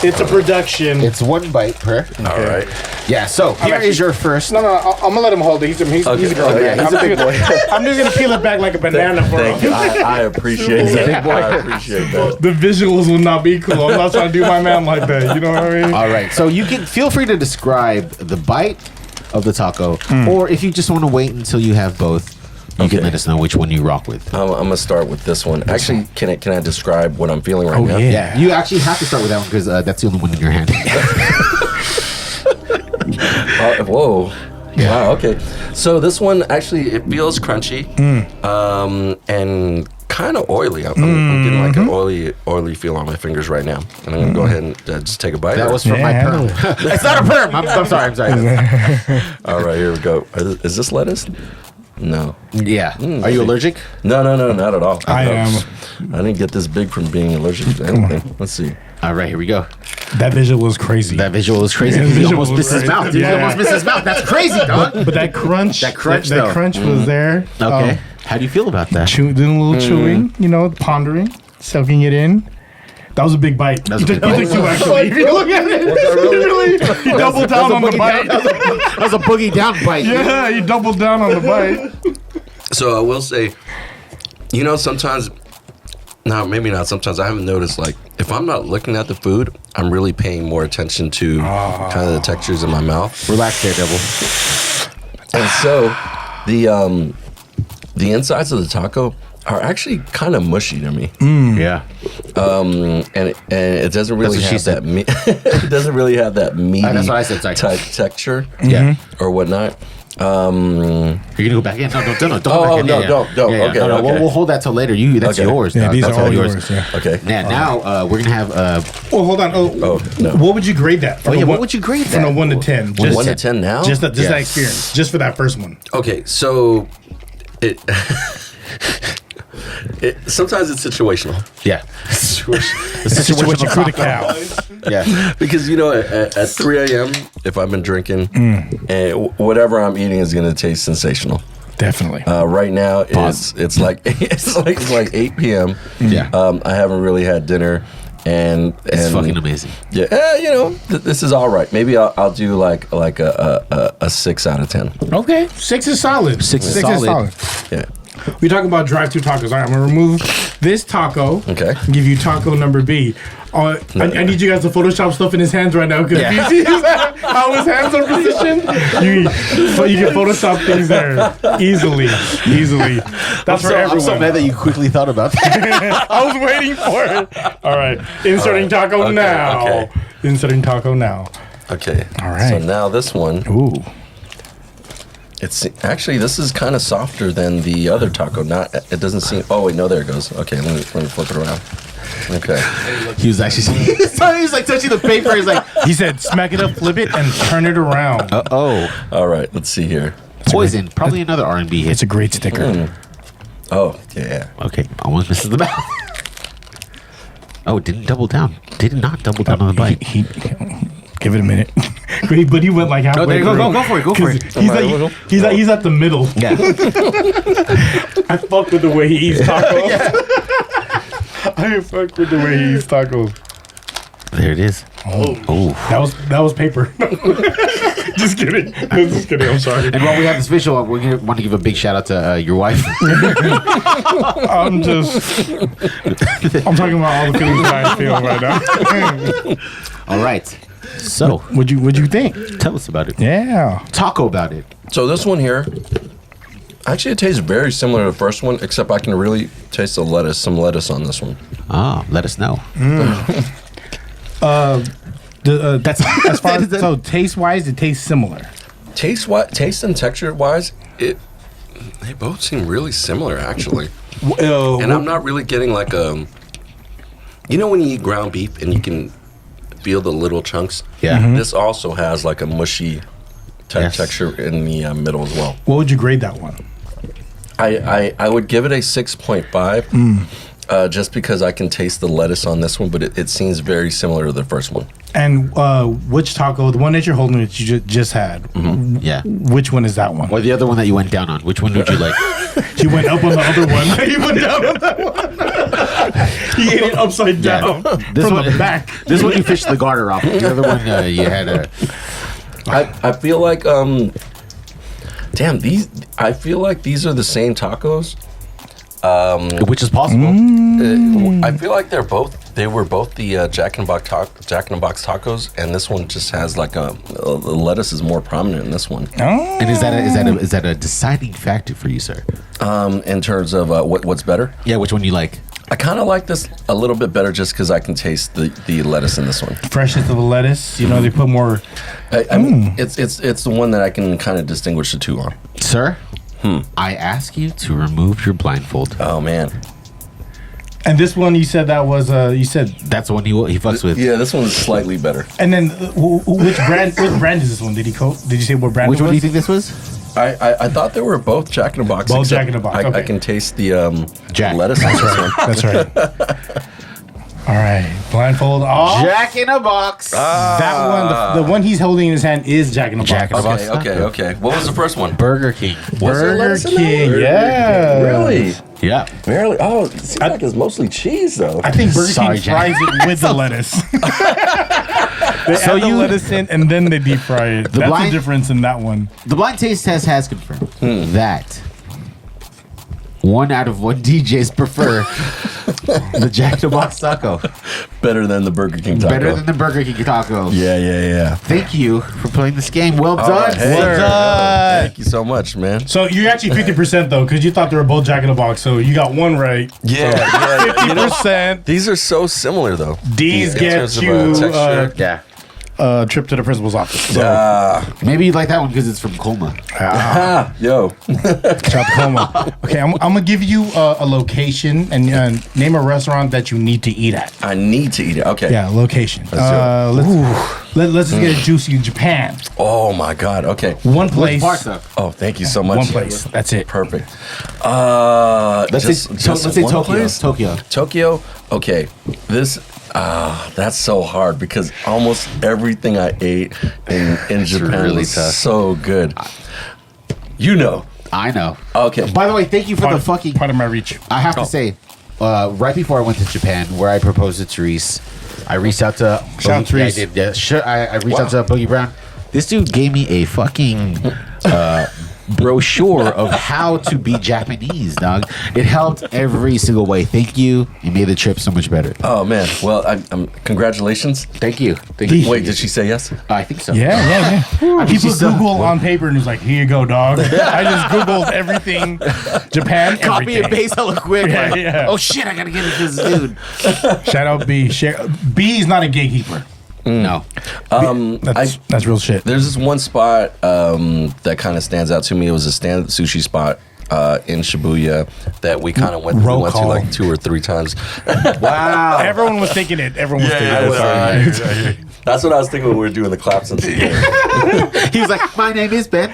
It's a production. It's one bite per. All right. Yeah. So here is your first. No, I'm gonna let him hold it. He's a girl. Okay. I'm just gonna peel it back like a banana for Thank him. you. I appreciate that. I appreciate that. The visuals will not be cool. I'm not trying to do my man like that. You know what I mean? All right. So you can feel free to describe the bite of the taco, or if you just want to wait until you have both, you can let us know which one you rock with. I'm gonna start with this one. Actually, can I describe what I'm feeling right now? Yeah. You actually have to start with that one because that's the only one in your hand. Whoa. Yeah. Wow. Okay. So this one actually it feels crunchy, and kind of oily. I'm getting like an oily feel on my fingers right now, and I'm gonna go ahead and just take a bite. That was from my perm. It's not a perm. I'm sorry. All right, here we go. Is this lettuce? No. Yeah. Are you allergic? No, not at all. I am. I didn't get this big from being allergic to anything. Let's see. All right, here we go. That visual was crazy. That visual is crazy. He almost missed his mouth. Dude. He almost missed his mouth. That's crazy, dog. But that crunch. That crunch was there. Okay. How do you feel about that? Doing a little chewing, pondering, soaking it in. That was a big bite. That was a big You bite. took two, actually. If you look at it, he doubled down on the bite. That was a boogie down bite. Yeah, he doubled down on the bite. So I will say, sometimes, no, maybe not. Sometimes I haven't noticed, like, if I'm not looking at the food, I'm really paying more attention to kind of the textures in my mouth. Relax there, devil. And so the insides of the taco are actually kind of mushy to me. Yeah. And it doesn't really That's what have that it doesn't really have that meaty That's what I said, sorry. type texture. Yeah. Or whatnot. You're gonna go back in? No, don't go back in. Don't. Okay, no, okay. We'll hold that till later. That's yours. Yeah, these that's are all yours. Yeah. Okay. Now we're gonna have. Oh, hold on. No. What would you grade that? What would you grade that? From a 1 to 10. Just 1 to 10 now? Just that experience. Just for that first one. Okay, so it sometimes it's situational. Yeah. Situation critical. Yeah. Because at 3 a.m. if I've been drinking, and whatever I'm eating is gonna taste sensational. Definitely. Right now it's like 8 p.m. Yeah. I haven't really had dinner, and It's fucking amazing. Yeah. This is all right. Maybe I'll do like a 6 out of 10. Okay. 6 is solid. 6 is solid. Yeah. We're talking about drive-through tacos. All right, I'm going to remove this taco. Okay. And give you taco number B. I need you guys to Photoshop stuff in his hands right now because if you see how his hands are positioned, you can Photoshop things there easily. That's for everyone. I'm so mad that you quickly thought about that. I was waiting for it. All right. Inserting taco now. Okay. Inserting taco now. Okay. All right. So now this one. Ooh. It's actually, this is kind of softer than the other taco. It doesn't seem. Oh wait, no, there it goes. Okay, let me flip it around. Okay. He was actually. He was like touching the paper. He's like, He said, smack it up, flip it, and turn it around. oh, All right, let's see here. Poison. Probably another R&B hit. It's a great sticker. Oh yeah. Okay, almost misses the mouth. Oh, didn't double down. Did not double down on the bite. He give it a minute. But he went like halfway. No, there you go. Go for it. Go for it. He's at the middle. Yeah. I fuck with the way he eats tacos. I fuck with the way he eats tacos. There it is. Oh. That was paper. Just kidding. I'm sorry. And while we have this visual, we want to give a big shout out to your wife. I'm talking about all the feelings that I feel right now. All right. So, What'd you think? tell us about it. Yeah. Taco about it. So this one here, actually, it tastes very similar to the first one, except I can really taste some lettuce on this one. Ah, let us know. That's as far as so taste wise, it tastes similar. Taste and texture wise, they both seem really similar actually. And I'm not really getting like when you eat ground beef and you can feel the little chunks. Yeah. Mm-hmm. This also has like a mushy texture in the middle as well. What would you grade that one? I would give it a 6.5. Just because I can taste the lettuce on this one, but it seems very similar to the first one. And which taco, the one that you're holding that you just had, Yeah. which one is that one? Or the other one that you went down on. Which one would you like? He went up on the other one. He went down on that one. He ate it upside down This from one, the back. This one you fished the garter off. The other one you had a. I feel like I feel like these are the same tacos. Which is possible. I feel like they were both the Jack in the Box tacos, and this one just has like the lettuce is more prominent in this one. And is that a deciding factor for you, sir? In terms of what's better? Yeah, which one you like? I kind of like this a little bit better just because I can taste the lettuce in this one. Freshness of the lettuce. They put more. I mean, it's the one that I can kind of distinguish the two on. Sir, I ask you to remove your blindfold. Oh man. And this one, you said that was you said. That's the one he fucks with. Yeah, this one's slightly better. And then which brand? Which brand is this one? Did you say what brand? Which it one was? do you think this was? I thought they were both Jack in the Box. Both Jack in the Box. I can taste the Jack. lettuce on this one. That's right. All right, blindfold off. Jack in a Box. That one, the one he's holding in his hand is Jack in the Box. Jack in the Box. Okay. What was the first one? Burger King. Burger King. Yeah. Really? Yeah. Really? Oh, it seems like it's mostly cheese though. I think Burger Sorry, King fries it with the lettuce. They add the lettuce in and then they deep fry it. That's the difference in that one. The blind taste test has confirmed that 1 out of 1 DJs prefer the Jack in the Box taco. Better than the Burger King taco. Better than the Burger King taco. Yeah. Thank you for playing this game. Well done, right, hey. sir. Well done. Thank you so much, man. So you're actually 50% though, because you thought they were both Jack in the Box. So you got one right. Yeah. 50%. These are so similar though. These in get terms of, you. texture. Yeah. trip to the principal's office. So, maybe you like that one because it's from Colma. Yo. Shout to Como. Okay, I'm gonna give you a location and name a restaurant that you need to eat at. I need to eat it. Okay. Yeah, location. Let's just get it juicy in Japan. Oh my God. Okay. One place. Oh, thank you so much. One place. That's it. Perfect. Let's say Tokyo. Tokyo. Okay. This. That's so hard because almost everything I ate in Japan really was tough. so good. You know. I know. Okay. By the way, thank you for the fucking. Part of my reach. I have to say, right before I went to Japan, where I proposed to Therese, I reached out to. Shout out Therese. I did. Yeah, sure. I reached out to Boogie Brown. This dude gave me a fucking brochure of how to be Japanese, dog. It helped every single way. Thank you. You made the trip so much better. Oh man. Well, congratulations. Thank you. Wait, did she say yes? I think so. Yeah. I mean, He put she's still- Google on paper and was like, "Here you go, dog." I just Googled everything, Japan, Copy and everything. paste hella quick. Yeah, like, yeah. Oh shit! I gotta get it to this dude. Shout out B. B is not a gatekeeper. No. That's real shit. There's this one spot that kind of stands out to me. It was a stand sushi spot in Shibuya that we kind of went to like 2 or 3 times. Wow. Everyone was thinking it. Everyone was thinking it. Sorry. That's what I was thinking when we were doing the claps and stuff. He was like, "My name is Ben."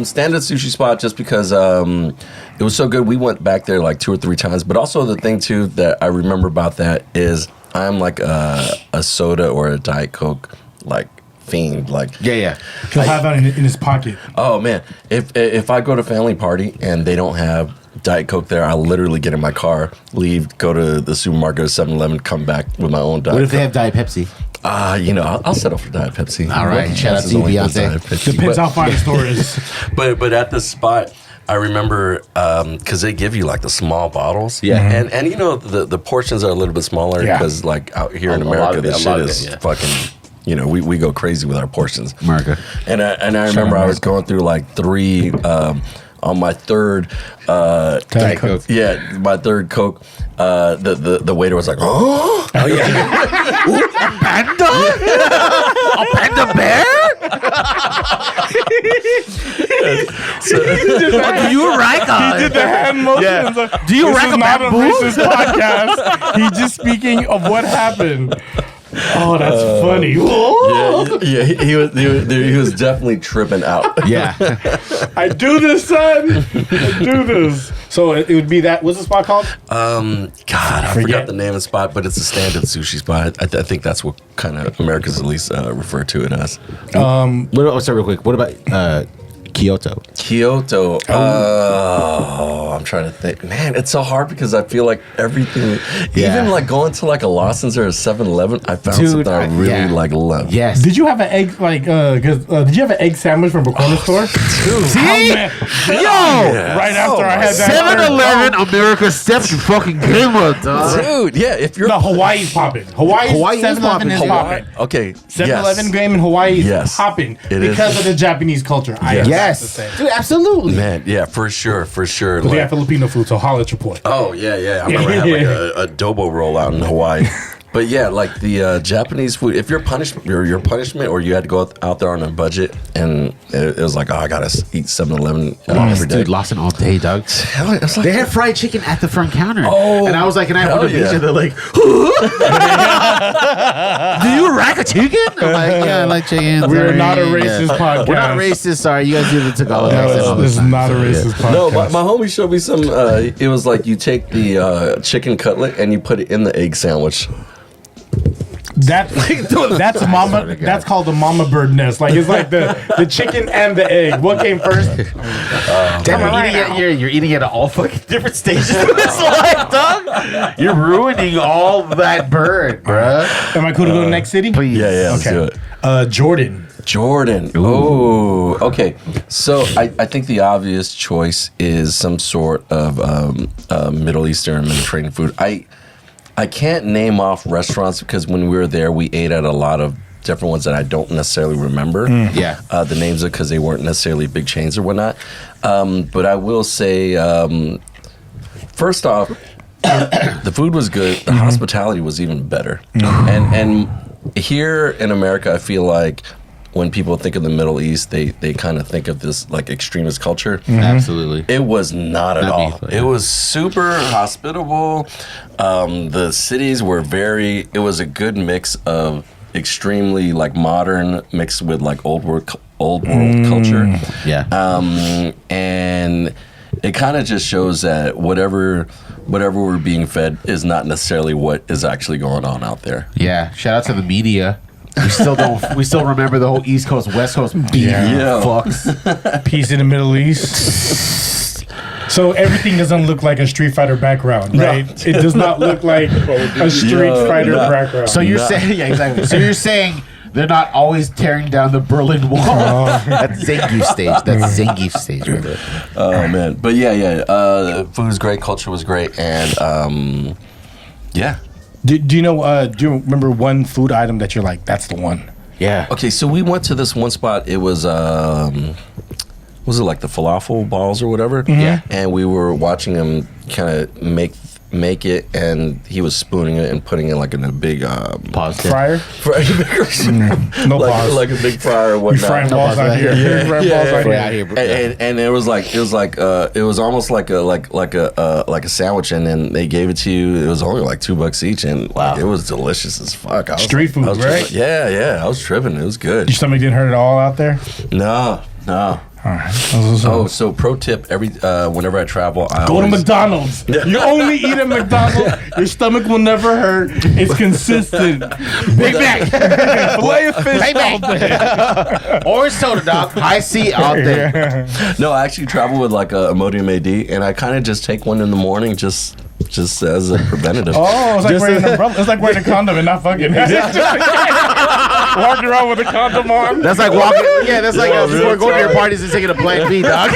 Standard sushi spot just because it was so good. We went back there like 2 or 3 times. But also the thing too that I remember about that is I'm like a soda or a Diet Coke like fiend. Like Yeah. He'll have that in his pocket. oh man, if I go to family party and they don't have Diet Coke there, I literally get in my car, leave, go to the supermarket or 7-Eleven, come back with my own Diet What if they Coke. have Diet Pepsi? I'll settle for Diet Pepsi. All right, What shout out chances to you, only goes Beyonce. Diet Pepsi? Depends But- how fine the store is. But at this spot, I remember because they give you like the small bottles. Yeah. And you know the portions are a little bit smaller Yeah. because like out here in A lot America, of it, this a shit lot of is it, yeah. fucking. You know, we go crazy with our portions. America. And I remember I was going through like 3 on my third Diet Coke. Yeah, my third Coke. The waiter was like, "Oh, Panda? A panda bear? Do you like He did the hand motions. Do you This like is a not a bamboo? racist podcast. He's just speaking of what happened. Oh, that's funny. yeah." He was definitely tripping out. Yeah. I do this, son. I do this. So it would be that. What's the spot called? God, I forgot the name of the spot, but it's a standard sushi spot. I think that's what kind of Americans at least refer to it as. Sorry, real quick. What about Kyoto? Kyoto. Oh, I'm trying to think. Man, it's so hard because I feel like everything, Yeah. even like going to like a Lawson's or a 7-Eleven, I found Dude, something I really yeah. like love. Yes. Did you have an egg did you have an egg sandwich from a corner store? See? Right after I had that. 7-Eleven, America stepped your fucking game up, dog. Dude, yeah, if you're No, Hawaii's popping. Hawaii is 7-Eleven is Hawaii, popping. okay, 7-Eleven game in Hawaii is Yes. popping It because is. of the Japanese culture. I have Yes. to say. Dude, absolutely. man, yeah, for sure. But they have Filipino food, so holla at your boy. Oh yeah. I remember having like a adobo roll out in Hawaii. But yeah, like the Japanese food. If your punishment, or you had to go out there on a budget, and it was like, oh, I gotta eat 7-Eleven every day. Dude, Lawson all day, dog. It's like, They had fried chicken at the front counter. Oh, and I was like, can I hell order pizza? yeah. They're like, do you rack a chicken? I'm like, yeah, I like chicken. We're sorry." not a racist Yeah. podcast. We're not racist. Sorry, you guys do the Tagalog accent all the This is time. not a racist podcast. no, my homie showed me some. It was like you take the chicken cutlet and you put it in the egg sandwich. That's mama. That's called the mama bird nest. Like it's like the chicken and the egg. What came first? Damn, you're eating at all fucking different stages of this life, dog. You're ruining all that bird, bruh. Am I cool to go to the next city? Please. Yeah, let's do it. Jordan. Oh, okay. So I think the obvious choice is some sort of Middle Eastern Mediterranean food. I can't name off restaurants because when we were there, we ate at a lot of different ones that I don't necessarily remember. Yeah. The names of because they weren't necessarily big chains or whatnot. But I will say, first off, The food was good. The hospitality was even better. And here in America, I feel like when people think of the Middle East, they kind of think of this like extremist culture. Absolutely. It was not at all. It was super hospitable. The cities were it was a good mix of extremely like modern mixed with like old world culture. Yeah. And it kind of just shows that whatever we're being fed is not necessarily what is actually going on out there. Yeah. Shout out to the media. We still remember the whole East Coast, West Coast beef. Fucks. Peace in the Middle East. So everything doesn't look like a Street Fighter background, right? No. It does not look like a Street Fighter background. So you're saying, yeah, exactly. So you're saying they're not always tearing down the Berlin Wall. That's Zangief stage. Right there. Oh man, but yeah. Food was great, culture was great, and yeah. Do you know? Do you remember one food item that you're like, that's the one? Yeah. Okay, so we went to this one spot. It was it like the falafel balls or whatever? Yeah. And we were watching him kind of make it, and he was spooning it and putting it like in a big fryer. No pause. Like a big fryer or whatnot. We frying balls out here. And it was almost like a sandwich, and then they gave it to you. It was only like $2 each, and it was delicious as fuck. Street food, right? Yeah. I was tripping. It was good. Your stomach didn't hurt at all out there? No. All right. So pro tip: whenever I travel, I go to McDonald's. You only eat at McDonald's. Your stomach will never hurt. It's consistent. Big Mac, filet of fish all day. Orange soda, dog. High C all day. No, I actually travel with like a Imodium AD, and I kind of just take one in the morning, just as a preventative. Oh, it's like wearing an umbrella. It's like wearing a condom and not fucking. Walking around with a condom on. That's like walking. Yeah, that's like before going to your parties and taking a Plan B, dog.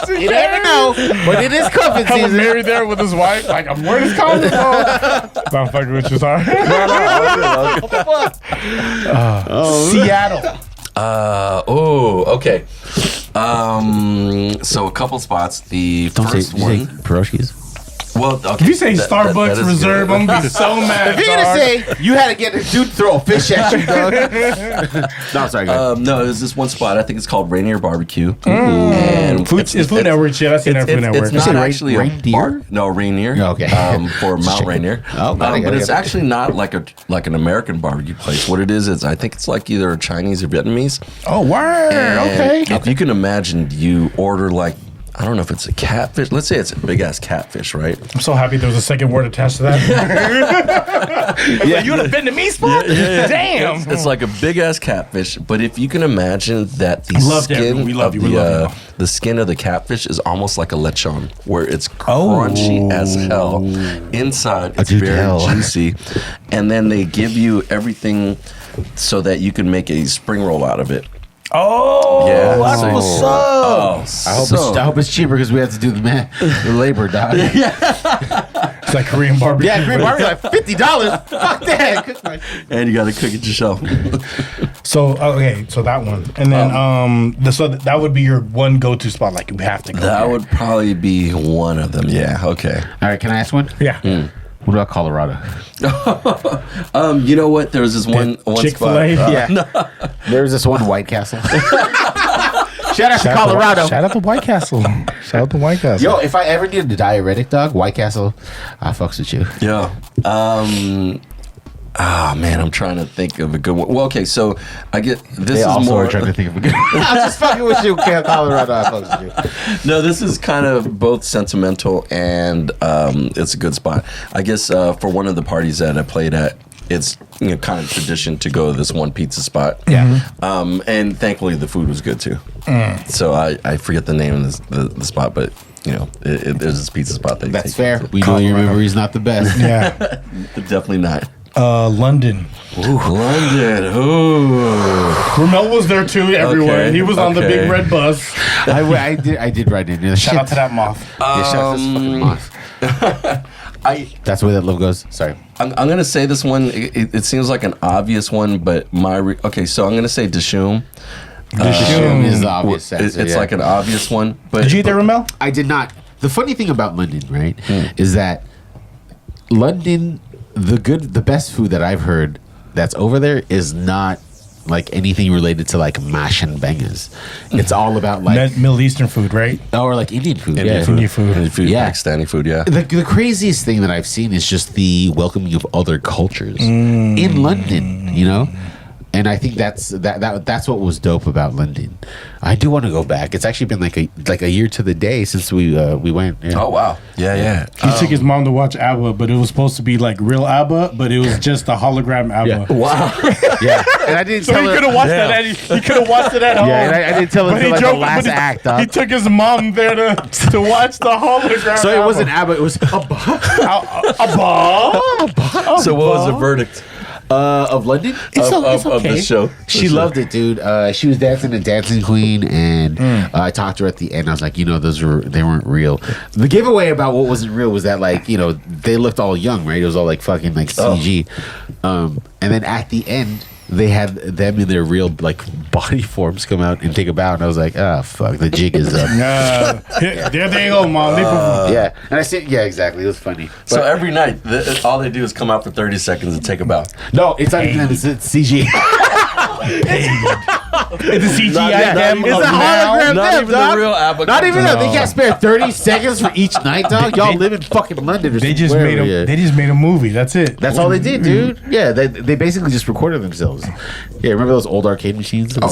You never know, but it is cuffing season. Married there with his wife. Like, I'm wearing his condom on. I'm fucking with you, sorry. Seattle. Okay. So a couple spots. The first one. Pierogies. Well, okay. If you say Starbucks Reserve, I'm gonna be so mad. If you're gonna say you had to get a dude to throw a fish at you, dog. No, sorry. No, there's this one spot. I think it's called Rainier Barbecue. And it's Food Network shit. I've seen that Food Network. It's not actually reindeer. No, Rainier. Okay. For Mount Rainier. But it's actually not like an American barbecue place. What it is I think it's like either Chinese or Vietnamese. Oh, word. Okay. If you can imagine, you order like, I don't know if it's a catfish. Let's say it's a big ass catfish, right? I'm so happy there was a second word attached to that. You in a Vietnamese spot? Damn. It's like a big ass catfish, but if you can imagine that the skin of the catfish is almost like a lechon, where it's crunchy as hell. Inside, it's very juicy, and then they give you everything so that you can make a spring roll out of it. Oh, yeah, that's what's up. I hope it's cheaper because we have to do the labor, dog. It's like Korean barbecue. Yeah, Korean barbecue like $50. Fuck that. And you got to cook it yourself. So that one, and then so that would be your one go-to spot. Like you have to go. That would probably be one of them. Yeah. Okay. All right. Can I ask one? Yeah. What about Colorado? You know what? There was this one Chick-fil-A? spot. No. There's this one White Castle. Shout out to Colorado. Shout out to White Castle. Yo, if I ever needed a diuretic, dog, White Castle, I fucks with you. Yeah. Man, I'm trying to think of a good one. Well, okay, so I get this is more trying to think of a good one. I'm just fucking with you, Colorado. I fucks with you. No, this is kind of both sentimental and it's a good spot. I guess for one of the parties that I played at, it's kind of tradition to go to this one pizza spot. Yeah. And thankfully the food was good too. So I forget the name of the spot, but there's this pizza spot that that's fair. We know your memory's not the best. Yeah. Definitely not. London. London. Ooh. Rommel was there too. Everywhere. Okay. He was on the big red bus. I did ride in. Shout out to that moth. Shout out to this fucking moth. That's the way that love goes. Sorry. I'm gonna say this one. It seems like an obvious one, but so I'm gonna say Dishoom. Dishoom is the obvious answer. It's like an obvious one. But did you eat there, Rommel? I did not. the funny thing about London, right, is that London, the best food that I've heard that's over there is not like anything related to like mash and bangers. It's all about like Middle Eastern food, right? Or like Indian food. Indian food, Yeah. Pakistani food, yeah. The craziest thing that I've seen is just the welcoming of other cultures in London, you know? And I think that's what was dope about London. I do want to go back. It's actually been like a year to the day since we went. Yeah. Oh wow, yeah. He took his mom to watch ABBA, but it was supposed to be like real ABBA, but it was just a hologram ABBA. Yeah. Wow. Yeah, and I didn't. So he could have watched that. He could have watched it at home. Yeah, and I didn't tell him until like the last act. He took his mom there to watch the hologram. So it wasn't ABBA. It was ABBA. So what was the verdict? Of London? It's okay. Of the show. She loved it, dude. She was dancing the Dancing Queen, and I talked to her at the end. I was like, they weren't real. The giveaway about what wasn't real was that, like, they looked all young, right? It was all like fucking like CG. And then at the end, they had them in their real like body forms come out and take a bow, and I was like, fuck, the jig is up. There they go, mom. Yeah, and I said, yeah, exactly. It was funny. So every night, all they do is come out for 30 seconds and take a bow. No, it's not even them. It's CG. It's a CGI them. It's a hologram. Not even the real ABBA. Not even that. They can't spare 30 seconds for each night, dog. Y'all live in fucking London or They just made a movie. That's it. That's all they did, dude. Yeah, they basically just recorded themselves. Yeah, remember those old arcade machines? Oh.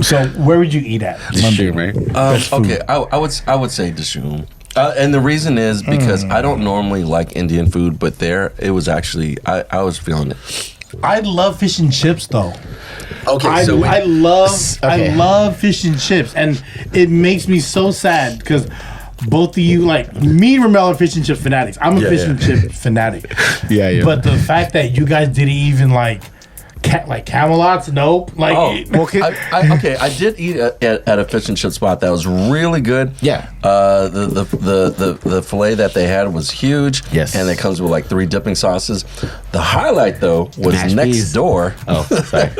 So where would you eat at? London, right? Okay, I would say Dishoom. And the reason is because I don't normally like Indian food, but there it was actually I was feeling it. I love fish and chips though. Okay, I love fish and chips, and it makes me so sad because both of you, like me and Rommel, are fish and chip fanatics. I'm a fish and chip fanatic. Yeah. But the fact that you guys didn't even like Camelot's, nope. Like, I did eat at a fish and chip spot that was really good. Yeah. The fillet that they had was huge. Yes. And it comes with like 3 dipping sauces. The highlight though was Mashed next peas. door. Oh, sorry.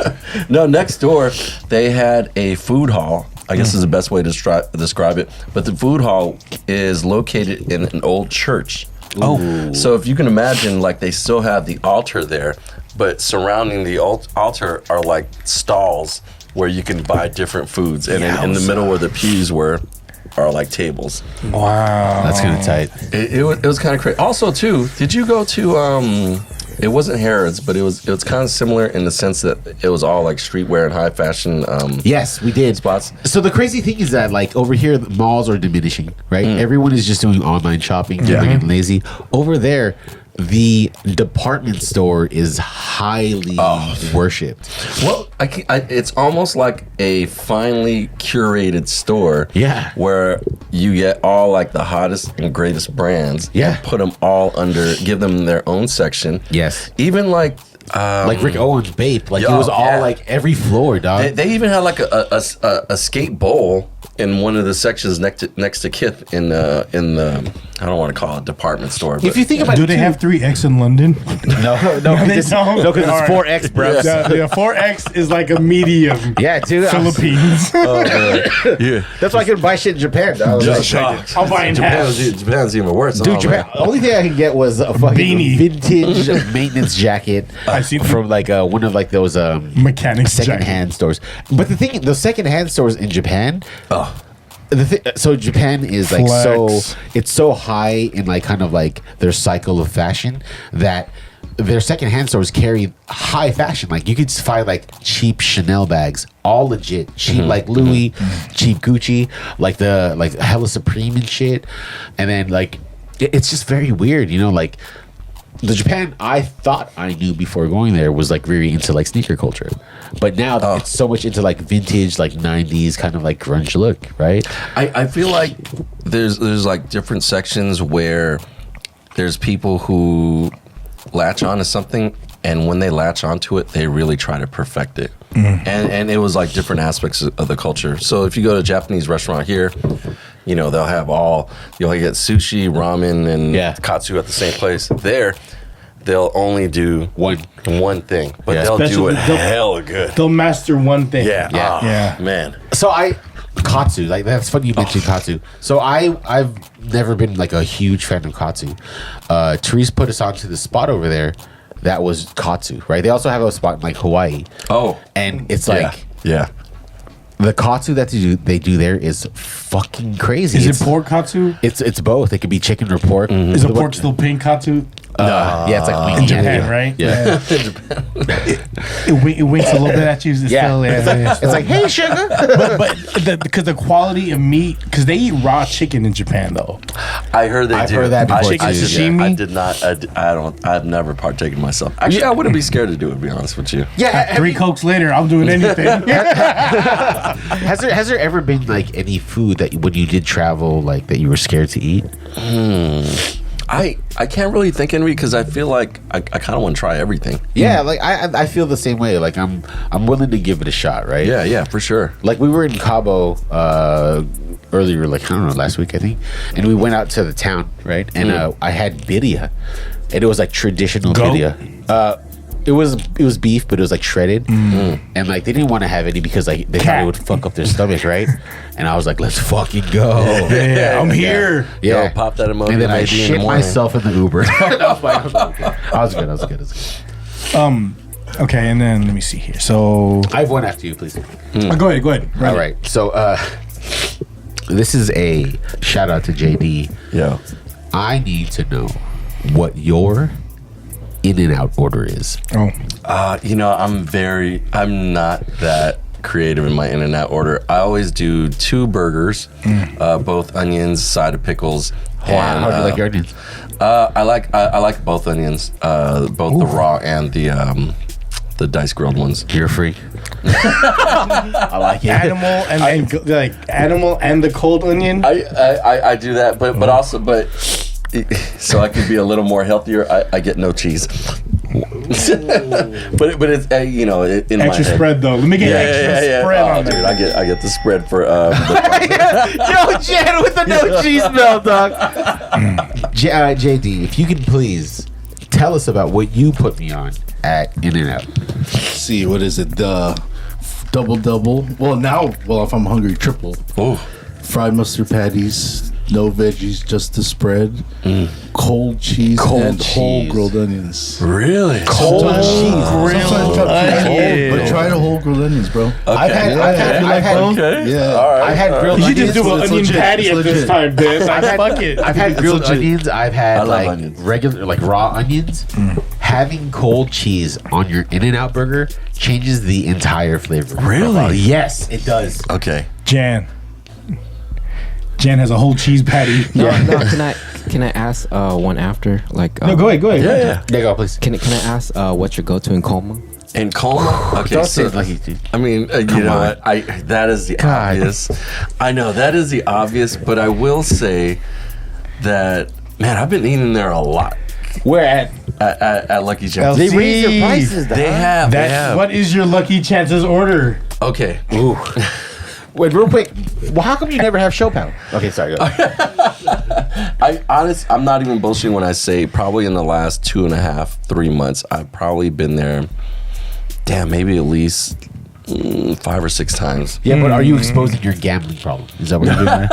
No, next door they had a food hall. I guess is the best way to describe it. But the food hall is located in an old church. Oh. So if you can imagine, like they still have the altar there, but surrounding the altar are like stalls where you can buy different foods, and in the middle where the pews were are like tables. Wow, that's kind of tight. It was kind of crazy. Also, too, did you go to? It wasn't Harrods, but it was kind of similar in the sense that it was all like streetwear and high fashion. Yes, we did spots. So the crazy thing is that like over here, the malls are diminishing, right? Everyone is just doing online shopping, getting lazy. Over there, the department store is highly worshipped. Well, it's almost like a finely curated store. Yeah. Where you get all like the hottest and greatest brands. Yeah. And put them all give them their own section. Yes. Even like Rick Owens Bape. Like it was all like every floor, dog. They even had like a skate bowl in one of the sections next to Kith in the I don't want to call it department store. But if you think about do they have 3X in London? No, because it's 4X, bro. Yeah, 4X is like a medium. Yeah, dude. Philippines. Yeah. That's why I couldn't buy shit in Japan, dog. I'll buy in half. Japan's even worse. Dude, Japan. The only thing I could get was a fucking Beanie. vintage maintenance jacket from like one of like those mechanics secondhand stores. But the secondhand stores in Japan. So Japan is like it's so high in like kind of like their cycle of fashion that their secondhand stores carry high fashion. Like you could find like cheap Chanel bags, all legit, cheap like Louis, cheap Gucci, like the like hella Supreme and shit. And then like it's just very weird, like the Japan I thought I knew before going there was like very into like sneaker culture, but now it's so much into like vintage, like 90s kind of like grunge look, right? I feel like there's like different sections where there's people who latch on to something, and when they latch onto it, they really try to perfect it. And it was like different aspects of the culture. So if you go to a Japanese restaurant here, they'll have you'll get sushi, ramen, and katsu at the same place. There, they'll only do one thing, but they'll do it hella good. They'll master one thing. Yeah. Man. So Katsu. Like that's funny you mentioned katsu. So I've never been like a huge fan of katsu. Therese put us onto the spot over there that was katsu. Right. They also have a spot in like Hawaii. Oh, and it's like yeah. The katsu that they do there is fucking crazy. Is it pork katsu? It's both. It could be chicken or pork. Is the pork still pink katsu? Yeah, it's like in Japan, right? Yeah. It winks a little bit at you. It's still, it's like, hey, sugar. but because the quality of meat, because they eat raw chicken in Japan, though. I heard they do. I've heard that before. Sashimi? I did not. I've never partaken myself. Actually, I wouldn't be scared to do it. To be honest with you. Yeah. 3 Cokes later, I'm doing anything. Has there ever been like any food that when you did travel like that you were scared to eat? I can't really think of any because I feel like I kind of want to try everything. Yeah, like I feel the same way. Like I'm willing to give it a shot, right? Yeah, for sure. Like we were in Cabo earlier, like I don't know, last week I think, and we went out to the town, right? And I had birria, and it was like traditional birria. It was beef, but it was like shredded, and like they didn't want to have any because like they thought it would fuck up their stomach, right? And I was like, let's fucking go. Yeah, I'm here. Yeah, Yo, pop that emoji. and then I maybe in the shit morning. myself in the Uber. I was good. Okay, and then let me see here. So I have one after you, please. go ahead. Right. All right. So this is a shout out to JD. Yo, I need to know what your In-N-Out order is. Oh, I'm not that creative in my In-N-Out order. I always do 2 burgers, both onions, side of pickles. How do you like your onions? I like both onions, both the raw and the dice grilled ones. You're a freak. I like it. animal and the cold onion. I do that, but also so I could be a little more healthier. I get no cheese. but it's in my Extra head. spread though. Let me get extra spread on dude, there. I get the spread for Yo, Jen with the no cheese smell, dog. JD, if you can please tell us about what you put me on at In-N-Out. See, what is it? The double. Well, if I'm hungry, triple. Oh, Fried mustard patties, no veggies, just the spread. Cold cheese and whole grilled onions. really? Cold cheese. Sometimes but try the whole grilled onions, bro. I've had Okay. Yeah. All right. I've had grilled You should onions. just do an It's onion legit. patty It's at this legit. time, bitch. Fuck it. I've had grilled legit. onions. I've had love like onions. regular, like raw onions. Having cold cheese on your In-N-Out burger changes the entire flavor. Really? Yes, it does. Okay. Jan has a whole cheese patty. No, can I ask one after? Like No, go ahead. Yeah. There you go, please. Can I ask what's your go-to in Colma? In Colma? Okay, Don't so say it like you do. I mean, you know what? That is the obvious. I know that is the obvious, but I will say that I've been eating there a lot Where at Lucky Charms. They raised their prices. They have. What is your Lucky Chances order? Okay. Ooh. Wait, real quick. Well, how come you never have show pound? Okay, sorry. Go ahead. I'm not even bullshitting when I say probably in the last 2.5-3 months, I've probably been there. Damn, maybe at least 5 or 6 times. Yeah, but are you exposing your gambling problem? Is that what you're doing there?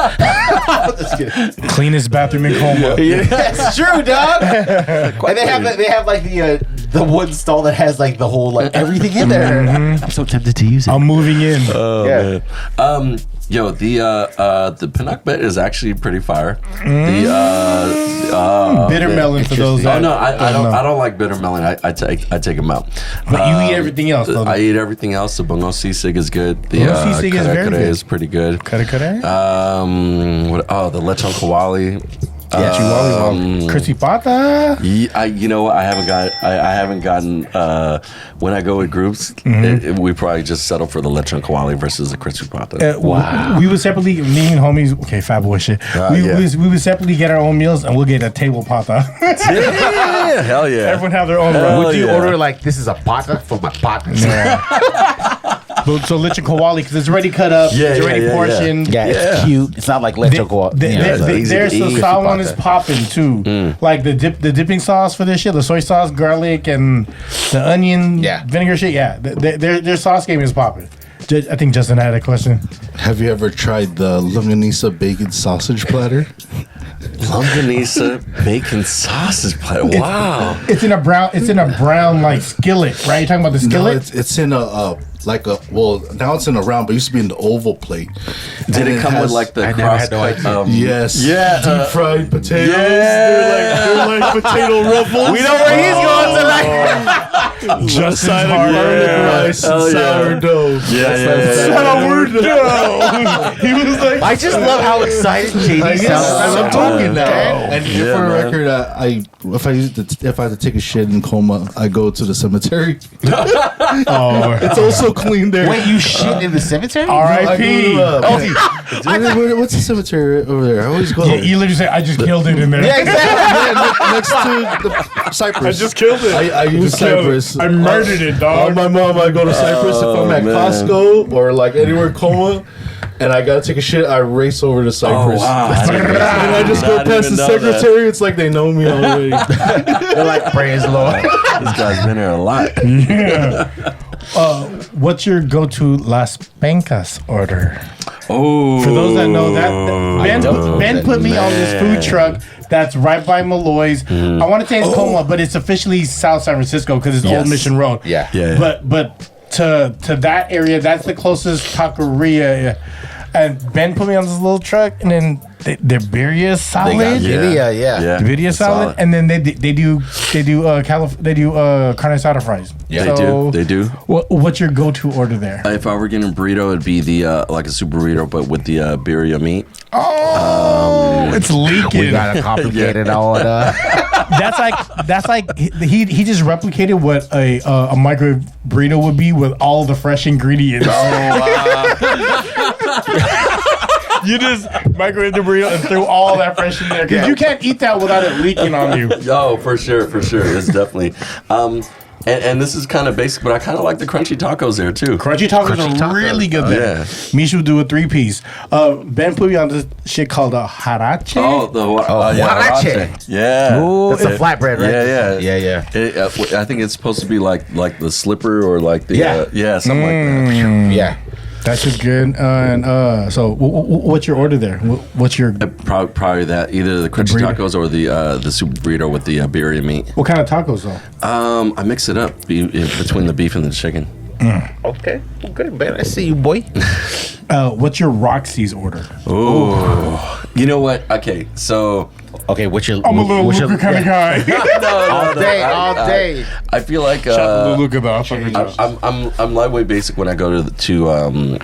Just kidding. Cleanest bathroom in Colma. It's true, dog. And they have like the one stall that has like the whole like everything in there. I'm so tempted to use it. I'm moving in. Yeah. Man. The Pinnock bet is actually pretty fire. Bitter melon for those. Oh That no, I know. don't like bitter melon. I take them out. But you eat everything else, though. I eat everything else. The Bongo Sisig is good. The Bongo Sisig is very Kare good. is pretty good. Kare. The lechon kawali. Crispy pata. You know what? I haven't gotten. When I go with groups, we probably just settle for the lechon kawali versus the crispy pata. Wow. We would separately, me and homies, okay, fat boy shit. We would separately get our own meals and we'll get a table pata. Yeah, hell yeah. Everyone have their own Hell round. Would you yeah. order like this is a pata for my partners? So lechon kawali, because it's already cut up, Yeah, it's already yeah, yeah, portioned. Yeah, it's cute. It's not like leche guac. There's the salad one is popping too. Like the dipping sauce for this shit, the soy sauce, garlic, and the onion Yeah. vinegar shit. Yeah, their sauce game is popping. I think Justin had a question. Have you ever tried the longanisa bacon sausage platter? Longanisa bacon sausage platter. Wow. It's in a brown like skillet, right? You're talking about the skillet? No, it's in a now it's in a round, but it used to be in the oval plate. Did it come with like the cross-cut? Yes. Yeah. Deep fried potatoes. Yeah. They're like potato ruffles. We know where he's going tonight. Just side of garlic rice and sourdough. Sourdough. He was like, I just love how excited JD sounds. I'm talking now. And Yeah, for the man. record, if I had to take a shit in coma, I go to the cemetery. oh, It's also clean there. Wait, you shit in the cemetery? R.I.P. What's the cemetery over there? I always go. Yeah, you literally say, I just killed it in there. Yeah, exactly. next to the Cypress. I just killed it. I use Cypress. I murdered it, dog. My mom, I go to Cypress if I'm at man. Costco or like anywhere in Coma, and I gotta take a shit. I race over to Cypress. wow. And I just go past the secretary. It's like they know me already. They're like, praise Lord. This guy's been here a lot. What's your go-to Las Pencas order? Oh. For those that know that, Ben put me on this food truck that's right by Malloy's. I want to say it's Como, but it's officially South San Francisco because it's Old Mission Road. Yeah. But to that area, that's the closest taqueria. And Ben put me on this little truck, and then their birria is solid. Yeah. The birria is solid, and then they do carne asada fries. Yeah. They do. What's your go-to order there? If I were getting a burrito, it'd be the like a super burrito, but with the birria meat. Oh, it's leaking. We got a complicated order. That's like he just replicated what a microwave burrito would be with all the fresh ingredients. You just microwave the burrito and threw all that fresh in there because you can't eat that without it leaking on you. Oh, for sure. It's definitely. And this is kind of basic, but I kind of like the crunchy tacos there too. Crunchy tacos are really good there. Yeah. Misha would do a 3-piece. Ben put me on this shit called a jarache. Huarache. Yeah. Ooh, it's a flatbread, right? Yeah. I think it's supposed to be like the slipper or like the something like that. Yeah. That shit's good. So what's your order there? What's your Probably that either the crunchy tacos or the super burrito with the birria meat. what kind of tacos though? I mix it up between the beef and the chicken. Okay. Well, good, man. I see you, boy. What's your Roxy's order? Oh, you know what? Okay, so Okay, what's your... I'm a little Luca kind of guy. all day. I feel like Shout out to Luca though. I'm lightweight basic when I go to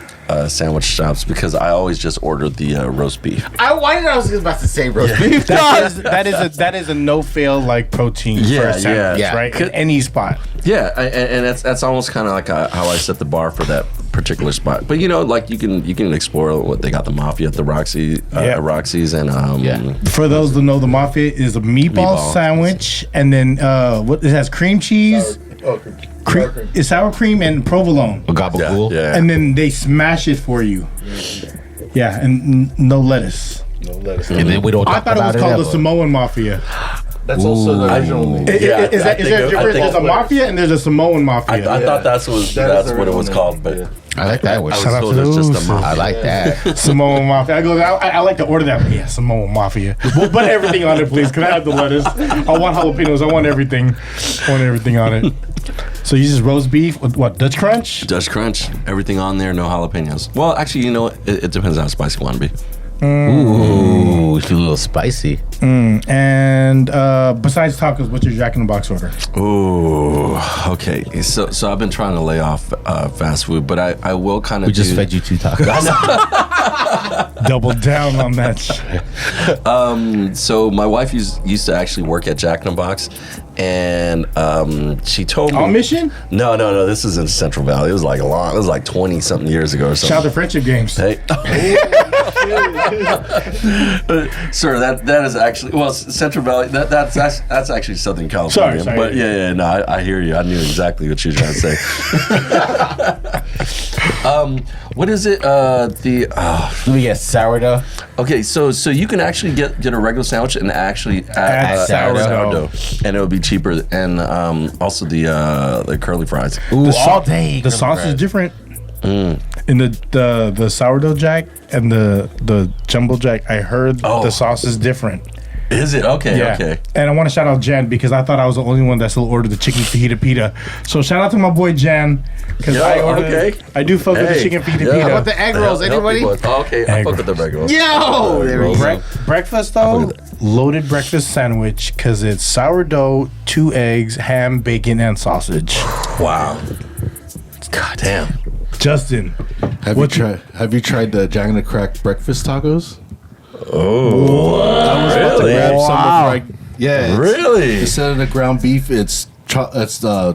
sandwich shops because I always just order the roast beef. I was about to say roast beef. that is a no fail like protein for a sandwich, right? In any spot. Yeah, and that's almost kind of like how I set the bar for that particular spot. But you know, like you can explore what they got the Mafia at the Roxy's and For those that know, the Mafia is a meatball sandwich, and then what it has cream cheese. It's sour cream and provolone. Gabagool. Yeah. And then they smash it for you. Yeah, and no lettuce. And then we don't I talk thought it about was called the ever. Samoan Mafia. That's also the original name. Is there a difference? There's a Mafia and there's a Samoan Mafia. I thought that's what it was called, but I like that one. I was told it's just a Mafia. I like that. Samoan Mafia. I like to order that. Yeah, Samoan Mafia. Well, put everything on it, please. Can I have the lettuce? I want jalapenos. I want everything. On it. So you just roast beef with what? Dutch Crunch? Dutch Crunch, everything on there, no jalapenos. Well, actually, you know what? It depends on how spicy you want to be. Ooh, it's a little spicy. And besides tacos, what's your Jack in the Box order? Ooh, okay. So I've been trying to lay off fast food, but I will kind of. We just fed you 2 tacos. Double down on that shit. So my wife used to actually work at Jack in the Box, and she told me On mission? No. This is in Central Valley. It was like 20-something years ago or something. Shout out to Friendship Games. Hey. Sir, that is actually Central Valley. That's actually Southern California. Sorry. But yeah. No, I hear you. I knew exactly what you were trying to say. What is it? We get sourdough. Okay, so you can actually get a regular sandwich and actually add sourdough. and it would be cheaper. And also the curly fries. Ooh, all day. The sauce is different. In the sourdough jack and the jumbo jack, I heard the sauce is different. Is it? Okay, Yeah. okay. And I want to shout out Jan because I thought I was the only one that still ordered the chicken fajita pita. So shout out to my boy Jan because I do fuck with the chicken fajita pita. How about the egg rolls? Anybody? Okay, I fuck with the egg rolls. Yo, there we go. Breakfast though, loaded breakfast sandwich because it's sourdough, 2 eggs, ham, bacon, and sausage. Wow. God damn. Justin, Have you tried the Jack in the Crack breakfast tacos? Oh, I was about to grab some of it's- really? Instead of the ground beef, it's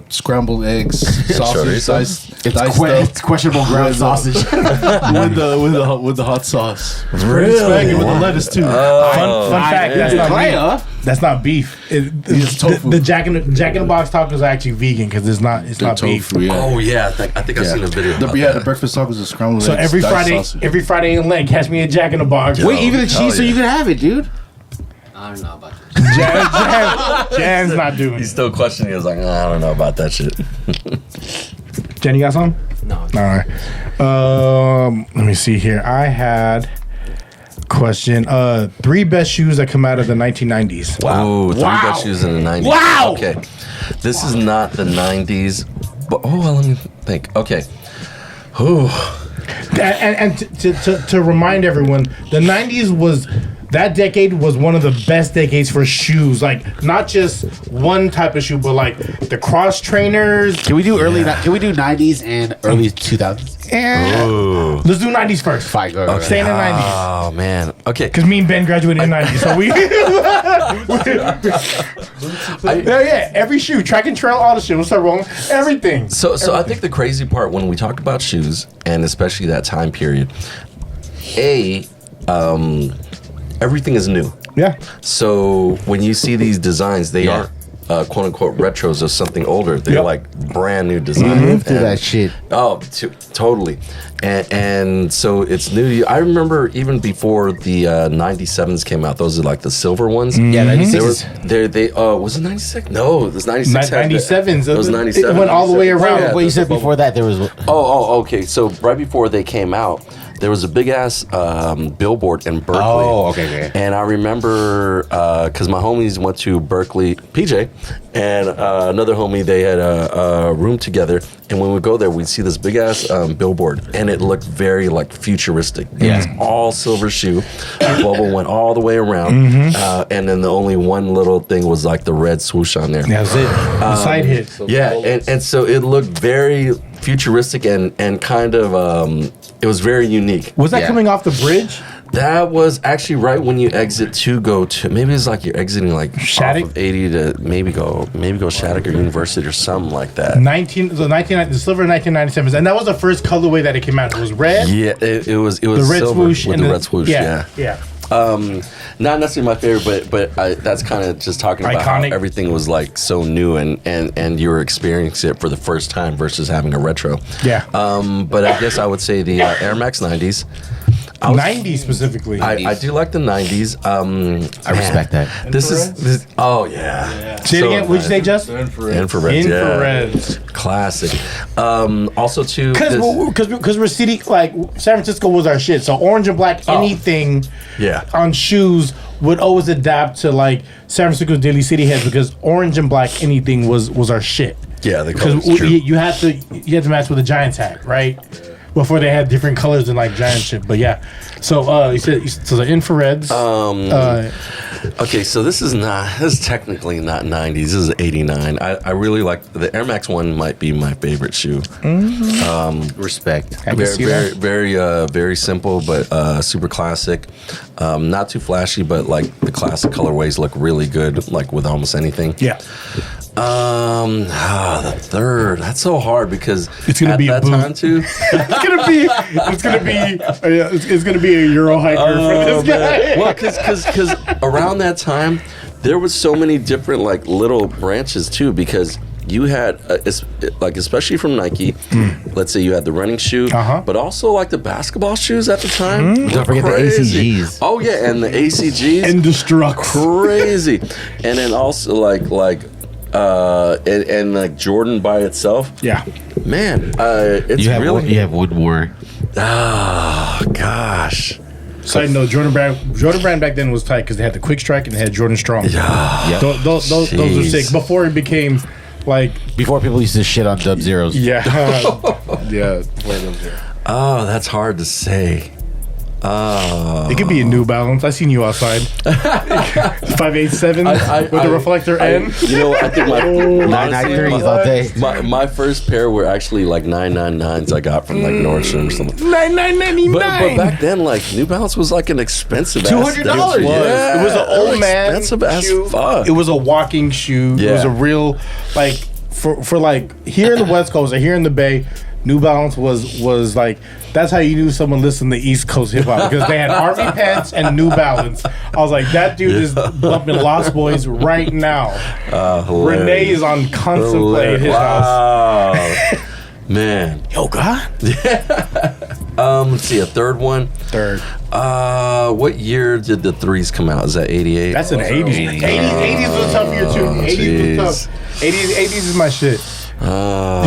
scrambled eggs, sausage, It's questionable ground sausage. with the hot sauce. Really? Spaghetti with the lettuce too. fun fact, that's not beef. It's tofu. The Jack in the Box tacos are actually vegan because it's not beef. Tofu, yeah. Oh yeah, I think I've seen a video. The breakfast tacos are scrambled So eggs. every diced Friday, sausage. in Lent, catch me a Jack in the Box. Wait, even the cheese, so yeah. you can have it, dude. I don't know about that. Jan's not doing He's it. still questioning. He's like, I don't know about that shit. Jen, you got some? No. All right. Let me see here. I had question. 3 best shoes that come out of the 1990s. Wow. 3 best shoes in the 90s. Wow. Okay. This is not the 90s, but let me think. Okay. Ooh. And to remind everyone, the 90s that decade was one of the best decades for shoes. Like not just one type of shoe, but like the cross trainers. Can we do Can we do 90s and early 2000s? And let's do 90s first. Fine, go. Stay in the 90s. Oh man. Okay. Because me and Ben graduated in 90s, so we. Every shoe, track and trail, all the shit. What's up, wrong? Everything. So I think the crazy part when we talk about shoes, and especially that time period, everything is new. Yeah. So when you see these designs, they aren't quote unquote retros of something older. They're like brand new designs. Lived through that shit. Oh, totally. And so it's new. I remember even before the 97s came out, those are like the silver ones. Yeah, 96. Was it 96? No, it was 96. 97s. It was 97. It went all the way around. Yeah, What you said before that, there was. okay. So right before they came out, there was a big ass billboard in Berkeley. Oh, okay. And I remember because my homies went to Berkeley, PJ, and another homie, they had a room together. And when we go there, we'd see this big ass billboard, and it looked very like futuristic. It was all silver shoe. The bubble went all the way around, and then the only one little thing was like the red swoosh on there. That was it. The side hit. And so it looked very futuristic and kind of it was very unique. Was that coming off the bridge? That was actually right when you exit to go to, maybe it's like you're exiting like Shattuck? off of 80 to maybe go Shattuck or University or something like that. The silver 1997s, and that was the first colorway that it came out. It was red. Yeah, it was The red silver swoosh with and the red swoosh. Yeah. Not necessarily my favorite, but that's kind of just talking about Iconic. how everything was like so new and you were experiencing it for the first time versus having a retro. Yeah. But I guess I would say the Air Max 90s. 90s specifically. I do like the 90s. I respect that. This. Oh yeah. Say it again. What'd you say, Justin? Infrared. Infrareds. Yeah. Classic. Also too. Because we're city, like San Francisco was our shit. So orange and black, anything on shoes would always adapt to like San Francisco's daily city heads because orange and black anything was our shit. Yeah, the because colors. you had to match with a Giants hat, right? Before they had different colors and like giant shit, but yeah. So you said the infrareds. Okay, so this is technically not 90s. This is 89. I really like the Air Max one. Might be my favorite shoe. Respect. Very simple, but super classic. Not too flashy, but like the classic colorways look really good, like with almost anything. Yeah. The third. That's so hard because it's gonna be that time too. it's gonna be a Euro hiker for this guy. Well, because around that time, there was so many different like little branches too. Because you had like especially from Nike, let's say you had the running shoe, but also like the basketball shoes at the time. Don't forget the ACGs. Oh yeah, and the ACGs. Indestruct. Crazy. And then also like and like Jordan by itself. Yeah. Man, it's You have really. you have one more. Oh gosh. Side note: Jordan Brand back then was tight because they had the Quick Strike and they had Jordan Strong. Yeah. Those were sick. Before it became like Before people used to shit on Dub Zeros. yeah, yeah. Oh, that's hard to say. It could be a New Balance. I seen you outside. 587 with the reflector end. You know, I think my 993s all day. My first pair were actually like 999s I got from like Nordstrom or something. 99.99. But back then, like New Balance was like an expensive $200. Yeah, It was an old man expensive as shoe. fuck. It was a walking shoe. Yeah. It was a real like for like here in the West Coast or here in the Bay. New Balance was like that's how you knew someone listened to East Coast hip hop because they had Army pants and New Balance. I was like, that dude is bumping Lost Boys right now. Renee is on constant play at his house. Man. Yo, God. Let's see, a third one. Third. What year did the threes come out? Is that 88? That's an 80s. 80s was a tough year too. 80s was tough. 80s is my shit. You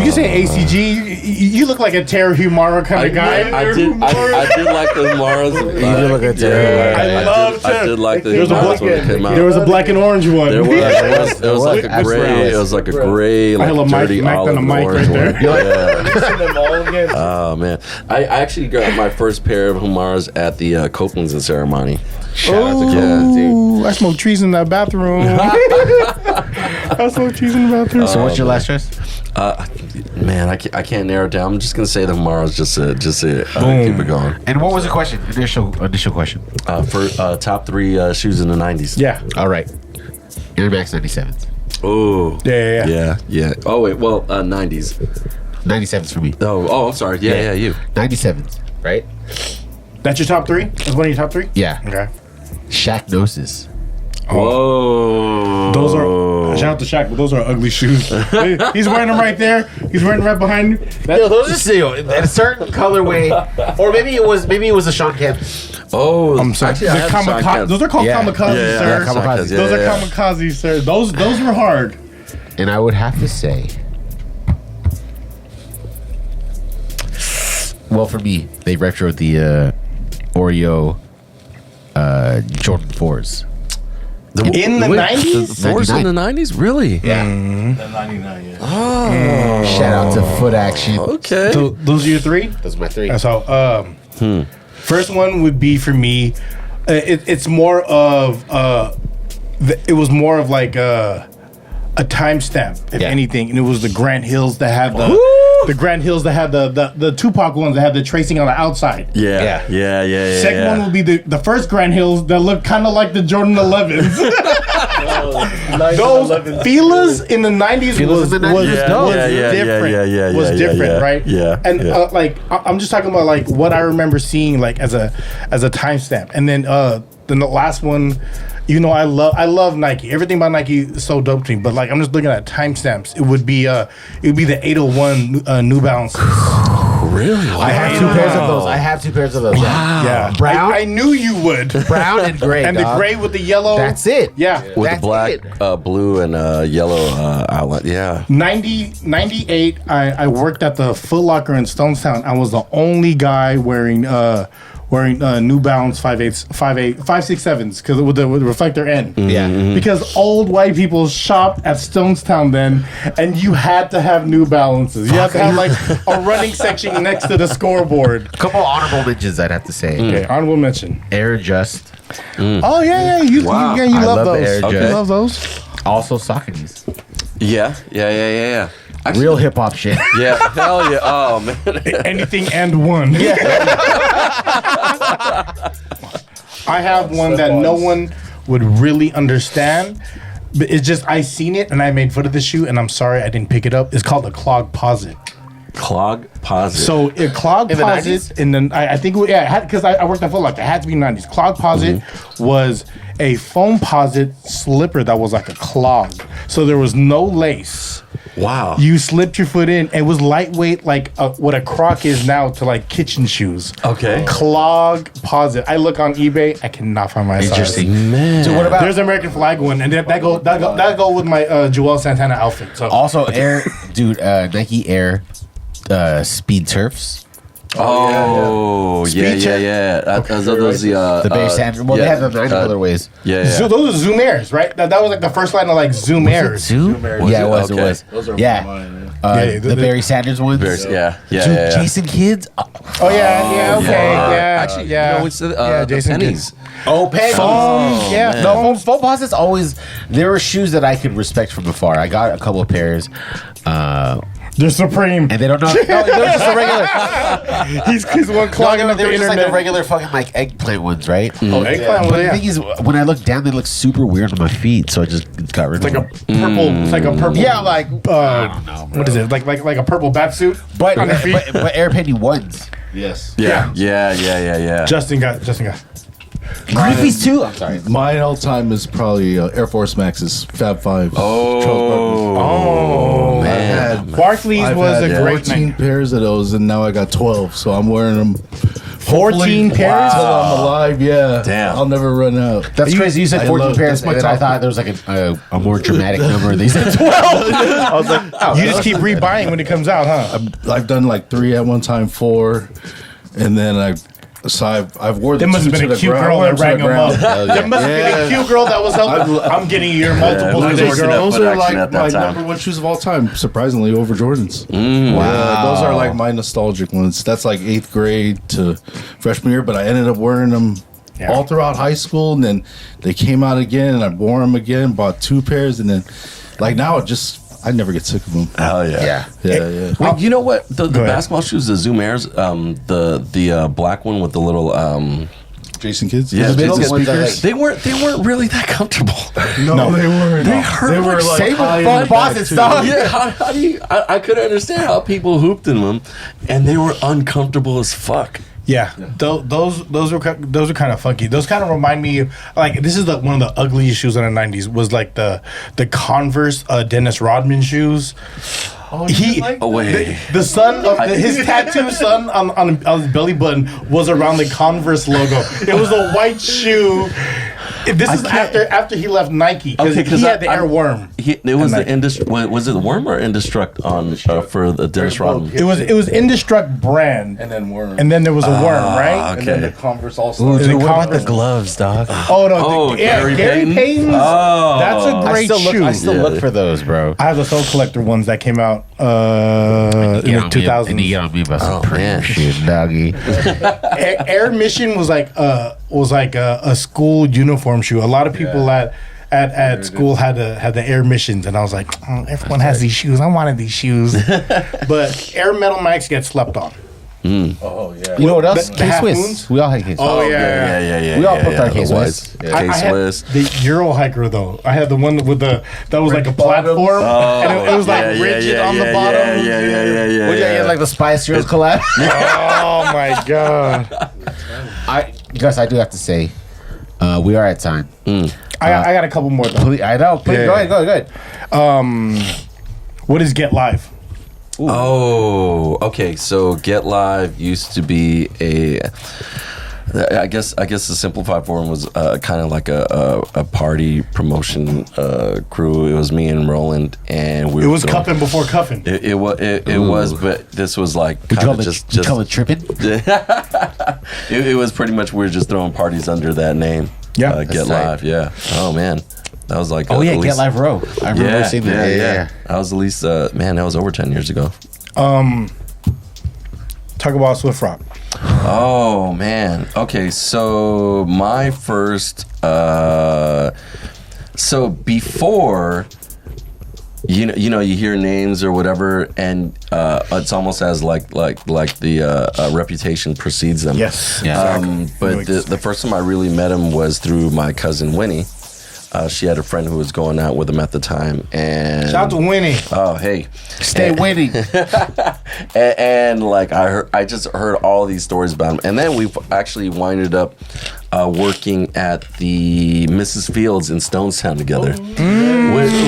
can say ACG. You look like a Terra Humara kind of guy. I did like the Maras. You did look at Terra. I love I did like the There was a Maras when it came out. There was a black and orange one. There was. It was like a gray. It was like a gray, like dirty olive orange one. Yeah. Oh man, I actually got my first pair of Humaras at the Copeland's and ceremony. Ooh, I smoked trees in that bathroom. I smoked trees in the bathroom. So what's your last choice? Man, I can't narrow it down. I'm just gonna say the Humaras. Just it. Keep it going. And what was the question? Initial question. For top three shoes in the '90s. Yeah. All right. Air Max 97s. Oh. Yeah. Oh wait. Well, '90s. 97s for me. Oh, I'm sorry. Yeah. You. 97s, right? That's your top three? That's one of your top three? Yeah. Okay. Shaq Gnosis. Whoa. Those are shout out to Shaq, but those are ugly shoes. He's wearing them right there. He's wearing them right behind you. Yo, those are still in a certain colorway, or maybe it was a Sean Kemp. Oh, I'm sorry. actually, I had Sean Kemp. Those are called kamikazes, sir. Kamikazes. Those are kamikazes, sir. Those were hard. And I would have to say, well, for me, they retroed the Oreo Jordan 4s. In the 90s? The fours in the 90s? Really? Yeah. The 99, yeah. Oh. Shout out to Foot Action. Okay. So those are your three? Those are my three. So, first one would be for me. It's more of it was more of like a timestamp, if anything, and it was the Grant Hills that had the Tupac ones that had the tracing on the outside. Yeah. Second one would be the first Grant Hills that looked kind of like the Jordan 11s. Those Fila's in the 90s was different, right? Yeah. And like I'm just talking about like what I remember seeing like as a timestamp, and then the last one. You know, I love Nike. Everything about Nike is so dope to me. But like, I'm just looking at timestamps. It would be the 801 New Balance. Really? I have 2 pairs of those. Wow. Yeah, Brown. I knew you would. Brown and gray. And the gray with the yellow. That's it. Yeah. With the black, blue, and yellow outline. Yeah. 98. I worked at the Foot Locker in Stonestown. I was the only guy wearing New Balance 567s because with the reflector end. Yeah. Because old white people shopped at Stonestown then, and you had to have New Balances. You had to have like a running section next to the scoreboard. Couple honorable mentions, I'd have to say. Okay, honorable mention. Air Just. Oh yeah, you I love love the those. Air You Just. love those. Also Saucony's. Yeah. Actually, Real hip hop shit. Yeah. Hell yeah. Oh man. Anything and one. Yeah. I have one that no one would really understand. But it's just I seen it and I made fun of the shoe and I'm sorry I didn't pick it up. It's called the Clog Posit. Clog Posit. So it Clog In the Posit 90s? and then I think because I worked at Foot Locker. It had to be 90s. Clog Posit was a foam posit slipper that was like a clog. So there was no lace. Wow. You slipped your foot in. It was lightweight, like what a Croc is now to like kitchen shoes. Okay. Clog positive. I look on eBay. I cannot find my size. Interesting. Man. So what about There's an American flag one, and that go with my Joel Santana outfit. So also Nike Air Speed Turfs? Oh, yeah. Those The Barry Sanders. Well, they have the 9 colorways. So those are Zoom Airs, right? That was like the first line of like Zoom Airs. Zoom? Yeah, it was. Okay. It was. Those are Yeah. mine. The Barry Sanders ones. Yeah. Dude, Jason Kids. Oh yeah, okay, yeah. Actually, yeah. you know, it's Yeah, Jason pennies. Oh, pennies. Yeah, man. No, Foam Posits always. There were shoes that I could respect from afar. I got a couple of pairs. They're Supreme. And they don't know. No, they're just a regular. He's one clogging up They the were just internet. like the regular fucking like eggplant ones, right? Oh, eggplant. But Well, the yeah. thing is, when I look down, they look super weird on my feet, so I just got rid It's of like a them. purple. It's like a purple. Yeah, like I don't know. What is it? Like a purple bat suit. but on your feet. but Air Penny ones. Yes. Yeah. Justin got. Griffies too. I'm sorry. Mine all time is probably Air Force Max's Fab Five. Oh I man. had Barclays I've was had a great 14 night. pairs of those, and now I got 12. So I'm wearing them. 14 pairs? Until I'm alive. Yeah. Damn. I'll never run out. That's crazy. You said I 14 love- pairs, that's my and then I top. thought there was like a more dramatic number. And they said 12. I was like, oh, You just keep rebuying when it comes out, huh? I've done like 3 at one time, 4, and then I've wore the There must have 2 been to a the cute ground, girl that to the rang them up. ground. There must have been a cute girl that was helping. I'm getting you your multiple Yeah, today, those girl. Those foot are action like at that my time. number 1 shoes of all time, surprisingly, over Jordans. wow. Those are like my nostalgic ones. That's like 8th grade to freshman year, but I ended up wearing them all throughout high school, and then they came out again, and I wore them again, bought 2 pairs, and then like now I never get sick of them. Hell yeah. Yeah. Wait, you know what? The Go ahead. basketball shoes, the Zoom Airs, the black one with the little Jason Kids? yeah, The middle Jason ones are speakers. They weren't really that comfortable. No, they weren't. They hurt. They were like like Same with high in Foam the back, Posits, too. dog. yeah, how do you? I couldn't understand how people hooped in them, and they were uncomfortable as fuck. Yeah, those were kind of funky. Those kind of remind me of, like, this is one of the ugliest shoes in the '90s. Was like the Converse Dennis Rodman shoes. Oh, Wait. The son of his tattoo son on his belly button was around the Converse logo. It was a white shoe. This is after he left Nike because he had the Air Worm. It was the Nike. was it the Worm or Indestruct on for the Dennis Rodman? It was Indestruct brand, And then Worm. and then there was a Worm, right? And then the Okay. Converse also. Dude, Dude, the what about Converse- the gloves, dog? Oh no, Oh, Gary Gary Payton? Payton's. Oh. That's a I great shoe. I still look for those, bro. I have the Soul Collector ones that came out in the 2000s. And you get on me about some man. premium shit, doggy. Air Mission was like a school uniform shoe. A lot of people at school had the Air Missions, and I was like, oh, everyone has these shoes. I wanted these shoes, but Air Metal Max get slept on. Oh, yeah. You know what else? The K half Swiss. moons? We all had K Swiss. Oh, yeah. Yeah. We all put our the K-Swiss. whites. Yeah. I had K-Swiss. the Euro hiker though. I had the one with that was like a platform, and it was like rigid on the bottom. Yeah. What, yeah, like the Spice Girls collab. Oh my god! Gus, I do have to say, we are at time. I got a couple more though. Please, I know. Please, Yeah. go ahead. What is Get Live? Oh, okay. So Get Live used to be I guess the simplified form was kind of like a party promotion crew. It was me and Roland, and we. It was cuffing before cuffing. It was, but this was like We kind call of it just. tripping. It was pretty much we were just throwing parties under that name. Yeah. Get That's tight. Live. Yeah. Oh man, that was like. Oh yeah, at Get least- Live Row. I remember seeing that. Yeah. That was at least man. That was over 10 years ago. Talk about Swift Rock. Oh man. Okay, so my first so before you know you hear names or whatever, and it's almost as like the reputation precedes them. Yes. Yeah. But the first time I really met him was through my cousin Winnie. She had a friend who was going out with him at the time, and Shout out to Winnie. oh hey, Stay winning. and like I just heard all these stories about him, and then we actually winded up working at the Mrs. Fields in Stonestown together,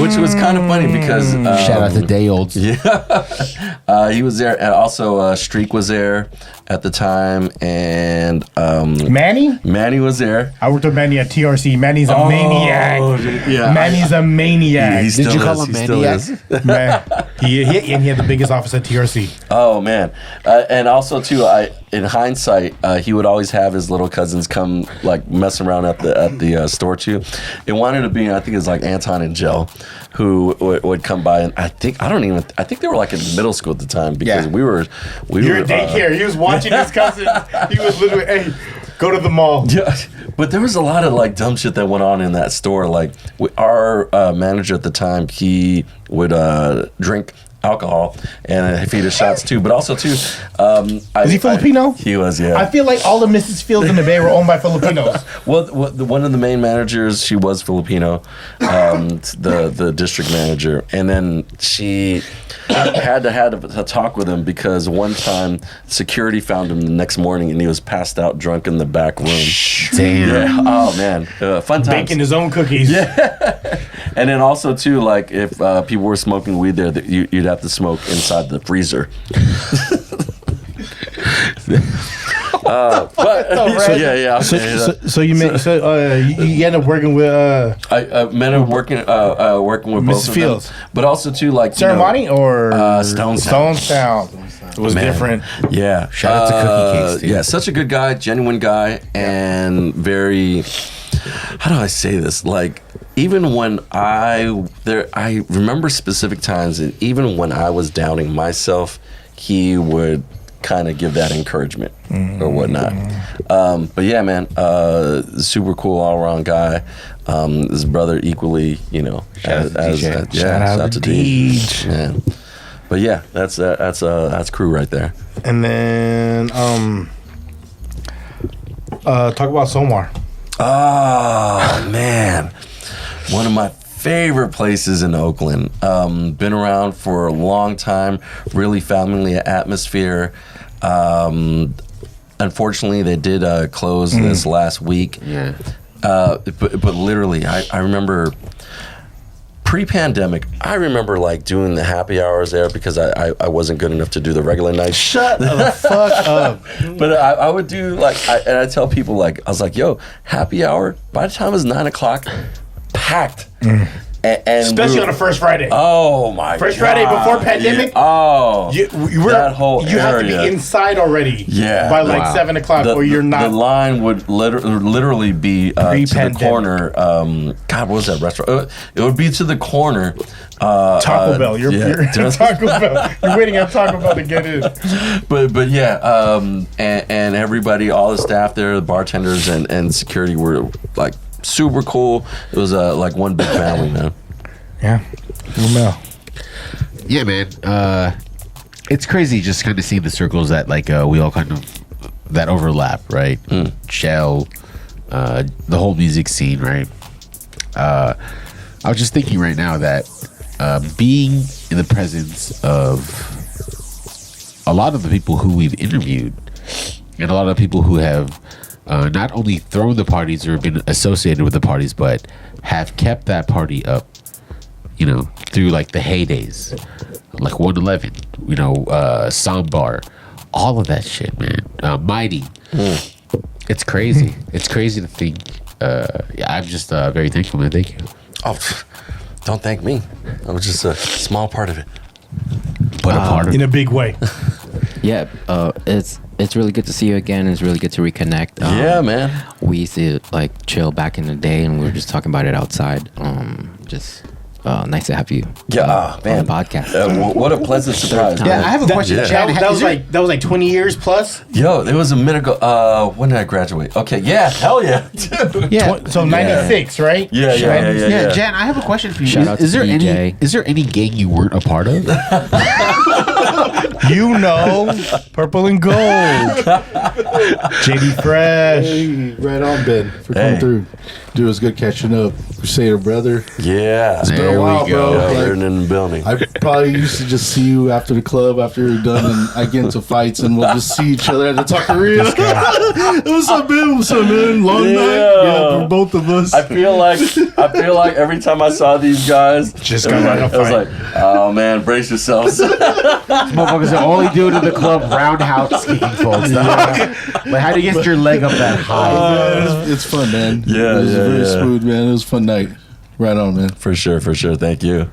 which was kind of funny because shout out to Day Olds. Yeah, he was there, and also Streak was there at the time, and Manny was there. I worked with Manny at TRC. Manny's a maniac. Yeah, Manny's a maniac. Did you call him maniac? Man, he had the biggest office at TRC. Oh man, and also too, in hindsight, he would always have his little cousins come like mess around at the store too. It wanted to be, I think it was like Anton and Joe, who would come by, and I think they were like in middle school at the time because we were daycare. He was watching his cousins. He was literally, hey, go to the mall. Yeah, but there was a lot of like dumb shit that went on in that store. Like our manager at the time, he would drink alcohol and feed us shots too. But also too, is he Filipino? He was, yeah. I feel like all the Mrs. Fields in the Bay were owned by Filipinos. Well, one of the main managers, she was Filipino, the district manager, and then she had to talk with him because one time security found him the next morning and he was passed out drunk in the back room. Damn. Yeah. Oh man, fun times. Baking his own cookies. Yeah. And then also too, like if people were smoking weed there, you'd have to smoke inside the freezer. So you end up working with I ended up working with both Mrs. of Fields, them. But also too, like Ceremony or Stonestown. It was different. Yeah, shout out to Cookie Cakes. Too. Yeah, such a good guy, genuine guy, and very. How do I say this? Like, even when I remember specific times, and even when I was doubting myself, he would kind of give that encouragement or whatnot. But yeah, man, super cool all around guy. His brother equally, shout out to Deej. Yeah. But yeah, that's crew right there. And then talk about Somar. Oh man, one of my favorite places in Oakland. Been around for a long time. Really family atmosphere. Unfortunately, they did close this last week. Yeah. But literally, I remember pre-pandemic. I remember like doing the happy hours there because I wasn't good enough to do the regular nights. Shut the fuck up. But I would do like, and I tell people like, I was like, yo, happy hour. By the time it was 9:00, packed. And especially on a first Friday. Oh my! First Friday before pandemic. Yeah. Oh, that whole you have area. to be inside already. Yeah, by like 7:00, or you're not. The line would literally be to the corner. God, what was that restaurant? It would be to the corner. Taco Bell. You're Taco Bell. You're waiting at Taco Bell to get in. But yeah, and everybody, all the staff there, the bartenders and security were like super cool. It was like one big family, man. Yeah. Rommel. Yeah, man. It's crazy just kind of seeing the circles that like we all kind of that overlap, right? Shell, the whole music scene, right? I was just thinking right now that being in the presence of a lot of the people who we've interviewed and a lot of people who have not only thrown the parties or been associated with the parties, but have kept that party up, through like the heydays, like 111, Sambar, all of that shit, man. Mighty. It's crazy. It's crazy to think. I'm just very thankful, man. Thank you. Oh, don't thank me. I was just a small part of it. But a part of in a big way. Yeah, it's really good to see you again. It's really good to reconnect. Yeah, man. We used to like chill back in the day, and we were just talking about it outside. Just nice to have you. Yeah, man. On the podcast. What a pleasant surprise. Yeah, I have a question. That was like 20 years plus. Yo, it was a minute ago. When did I graduate? Okay, yeah, hell yeah. Yeah. So 96, right? Yeah. Jan, I have a question for you. Shout out to Is there DJ. any gang you weren't a part of? You know, purple and gold. JD Fresh. Hey, right on, Ben, for coming through. Dude, it was good catching up. Crusader brother. Yeah. It's been a while, bro. Yeah, Like, we're in the building. I probably used to just see you after the club, after you're done, and I get into fights, and we'll just see each other at the Taqueria. What's up, man? What's up, man? Long night. Yeah, for both of us. I feel like every time I saw these guys, Just it got was right like, up I was fight. like, oh man, brace yourselves. Motherfuckers are only doing in the club roundhouse kicking folks. Like, how do you get your leg up that high? It's fun, man. Yeah, it was yeah, very yeah. smooth, man. It was a fun night. Right on, man. For sure. Thank you.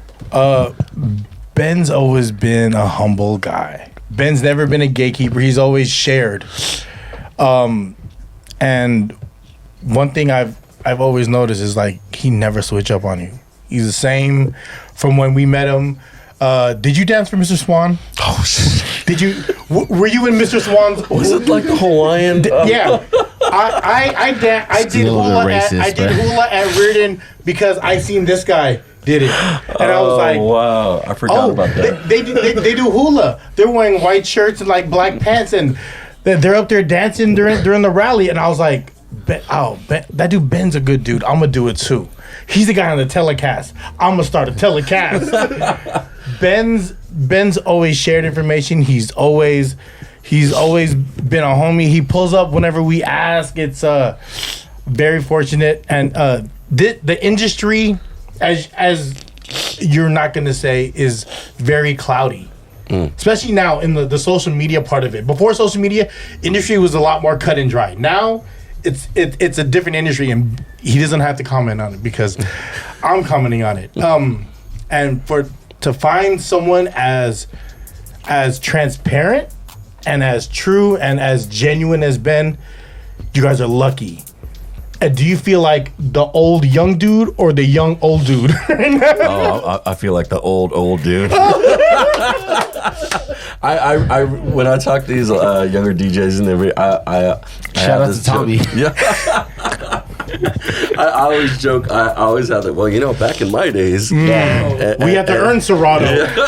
Ben's always been a humble guy. Ben's never been a gatekeeper. He's always shared. And one thing I've always noticed is like he never switch up on you. He's the same from when we met him. Did you dance for Mr. Swan? Oh shit. Did you? Were you in Mr. Swan's? Was it like Hawaiian? Yeah. I did hula at Reardon because I seen this guy did it, and I was like, wow, I forgot about that. They do hula. They're wearing white shirts and like black pants, and they're up there dancing during the rally, and I was like, that dude Ben's a good dude. I'm gonna do it too. He's the guy on the telecast. I'm gonna start a telecast. Ben's always shared information. He's always been a homie. He pulls up whenever we ask. It's very fortunate, and the industry, as you're not gonna say, is very cloudy. Especially now in the social media part of it. Before social media, industry was a lot more cut and dry. Now it's a different industry, and he doesn't have to comment on it because I'm commenting on it. And to find someone as transparent and as true and as genuine as Ben, you guys are lucky. And do you feel like the old young dude or the young old dude? I feel like the old dude. I when I talk to these younger DJs and everything, I Shout out to Tommy. Yeah. I always joke. I always have that. Well, back in my days, we had to earn Serato.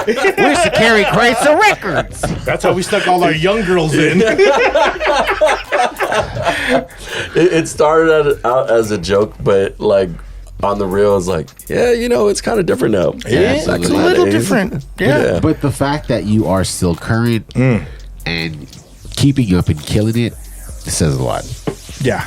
We used to carry crates of records. That's how we stuck all our young girls in. It started out as a joke, but like on the real, it's like, it's kind of different now. Yeah, it's a little different. Yeah. But the fact that you are still current and keeping up and killing it says a lot. Yeah.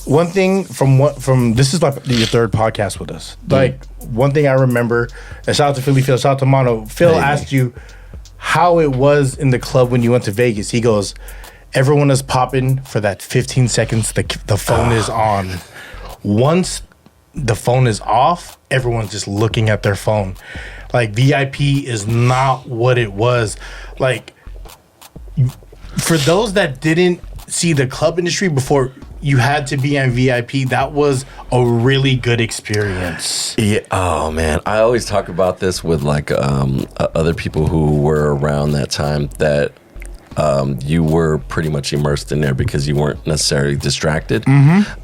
One thing from this is like your third podcast with us. Like one thing I remember, and shout out to Philly Phil, shout out to Mono. Phil asked you how it was in the club when you went to Vegas. He goes, everyone is popping for that 15 seconds the phone is on. Once the phone is off, everyone's just looking at their phone. Like VIP is not what it was. Like for those that didn't see the club industry before you had to be on VIP, that was a really good experience. Yeah. Oh man, I always talk about this with like other people who were around that time that you were pretty much immersed in there because you weren't necessarily distracted.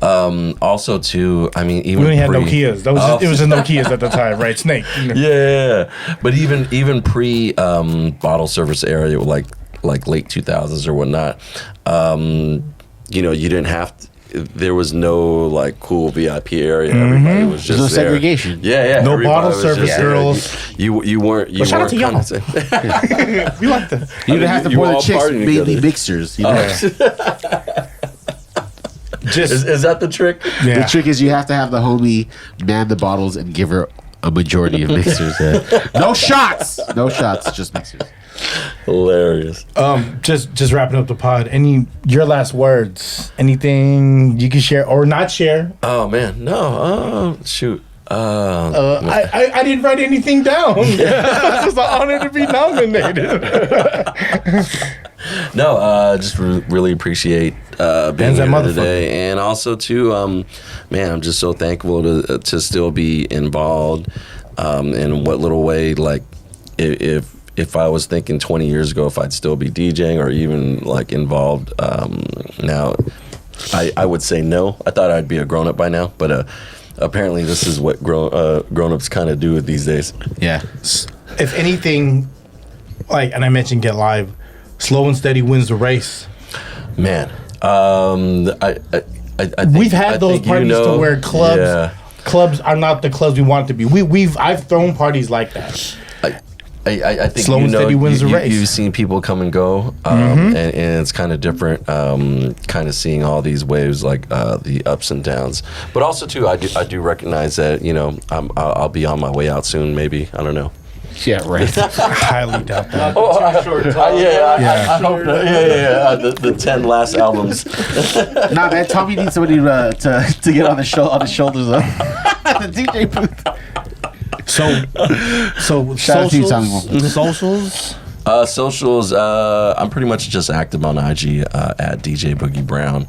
Also, too, I mean, even we only had Nokias. It was the Nokias at the time, right? Snake. Yeah, but even pre bottle service area, like late 2000s or whatnot, you didn't have to. There was no like cool VIP area. Everybody was just no there. segregation. Yeah. No everybody bottle was service just girls. You weren't. You shout out weren't to y'all. We like the. You didn't have to you pour the all chicks, partying mainly together. mixers. Is that the trick? Yeah. The trick is you have to have the homie man the bottles and give her a majority of mixers. No shots, just mixers. Hilarious. Just wrapping up the pod. Your last words? Anything you can share or not share? Oh man, no. Shoot. I didn't write anything down. It's just an honor to be nominated. No, just really appreciate being here today, and also too, man, I'm just so thankful to still be involved in what little way, like if I was thinking 20 years ago if I'd still be DJing or even like involved now, I would say no. I thought I'd be a grown up by now, but apparently this is what grown ups kind of do these days. Yeah. If anything, like, and I mentioned Get Live, slow and steady wins the race. Man, I think, we've had those parties to where clubs are not the clubs we want it to be. I've thrown parties like that. I think slow and steady wins the race. You've seen people come and go, and it's kind of different. Kind of seeing all these waves, like the ups and downs. But also too, I do recognize that I'll be on my way out soon. Maybe, I don't know. Yeah, right. Highly doubt that. I hope not. Yeah. The 10 last albums. Nah, man. Tommy needs somebody to get on the shoulders of the DJ booth. So socials. I'm pretty much just active on IG at DJ Boogie Brown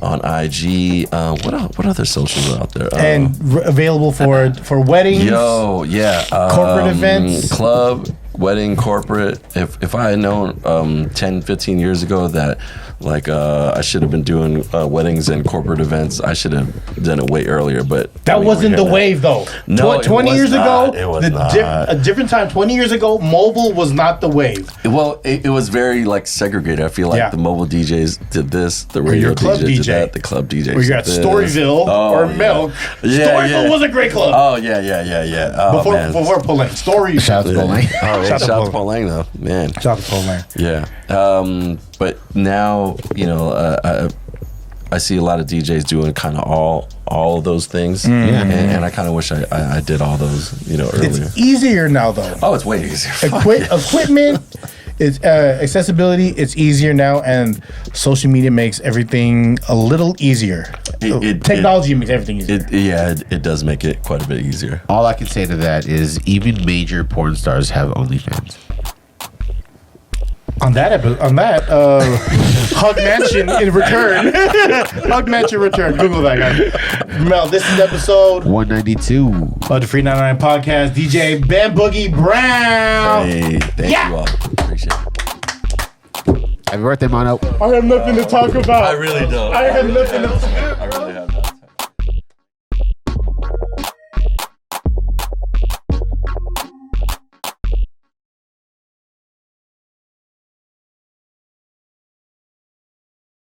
on IG. What other socials are out there? And available for weddings. Corporate events, club, wedding, corporate. If I had known 10, 15 years ago that I should have been doing weddings and corporate events, I should have done it way earlier. But that wasn't the wave, though. No, 20 years ago, it was not. A different time. 20 years ago, mobile was not the wave. Well, it was very segregated. I feel like the mobile DJs did this, the radio club DJs DJ. did that, the club DJs. Or you're at Storyville or Milk. Storyville was a great club. Oh yeah. Oh, before Polang. Storyville. Shout out to Polang. Oh, yeah. Shout out to Polang though, man. Shout out to Polang. Yeah. But now, I see a lot of DJs doing kind of all of those things, and I kind of wish I did all those, earlier. It's easier now, though. Oh, it's way easier. Equipment, it's accessibility. It's easier now, and social media makes everything a little easier. Technology makes everything easier. It does make it quite a bit easier. All I can say to that is even major porn stars have OnlyFans. On that Hug Mansion in return. Hug Mansion return. Google that, guys. Mel, this is episode 192 of the FREE99 podcast. DJ Ben Boogie Brown. Hey, thank you all. Appreciate it. Happy birthday, Mono. I have nothing to talk about. I really don't. I have nothing to talk about. I really have.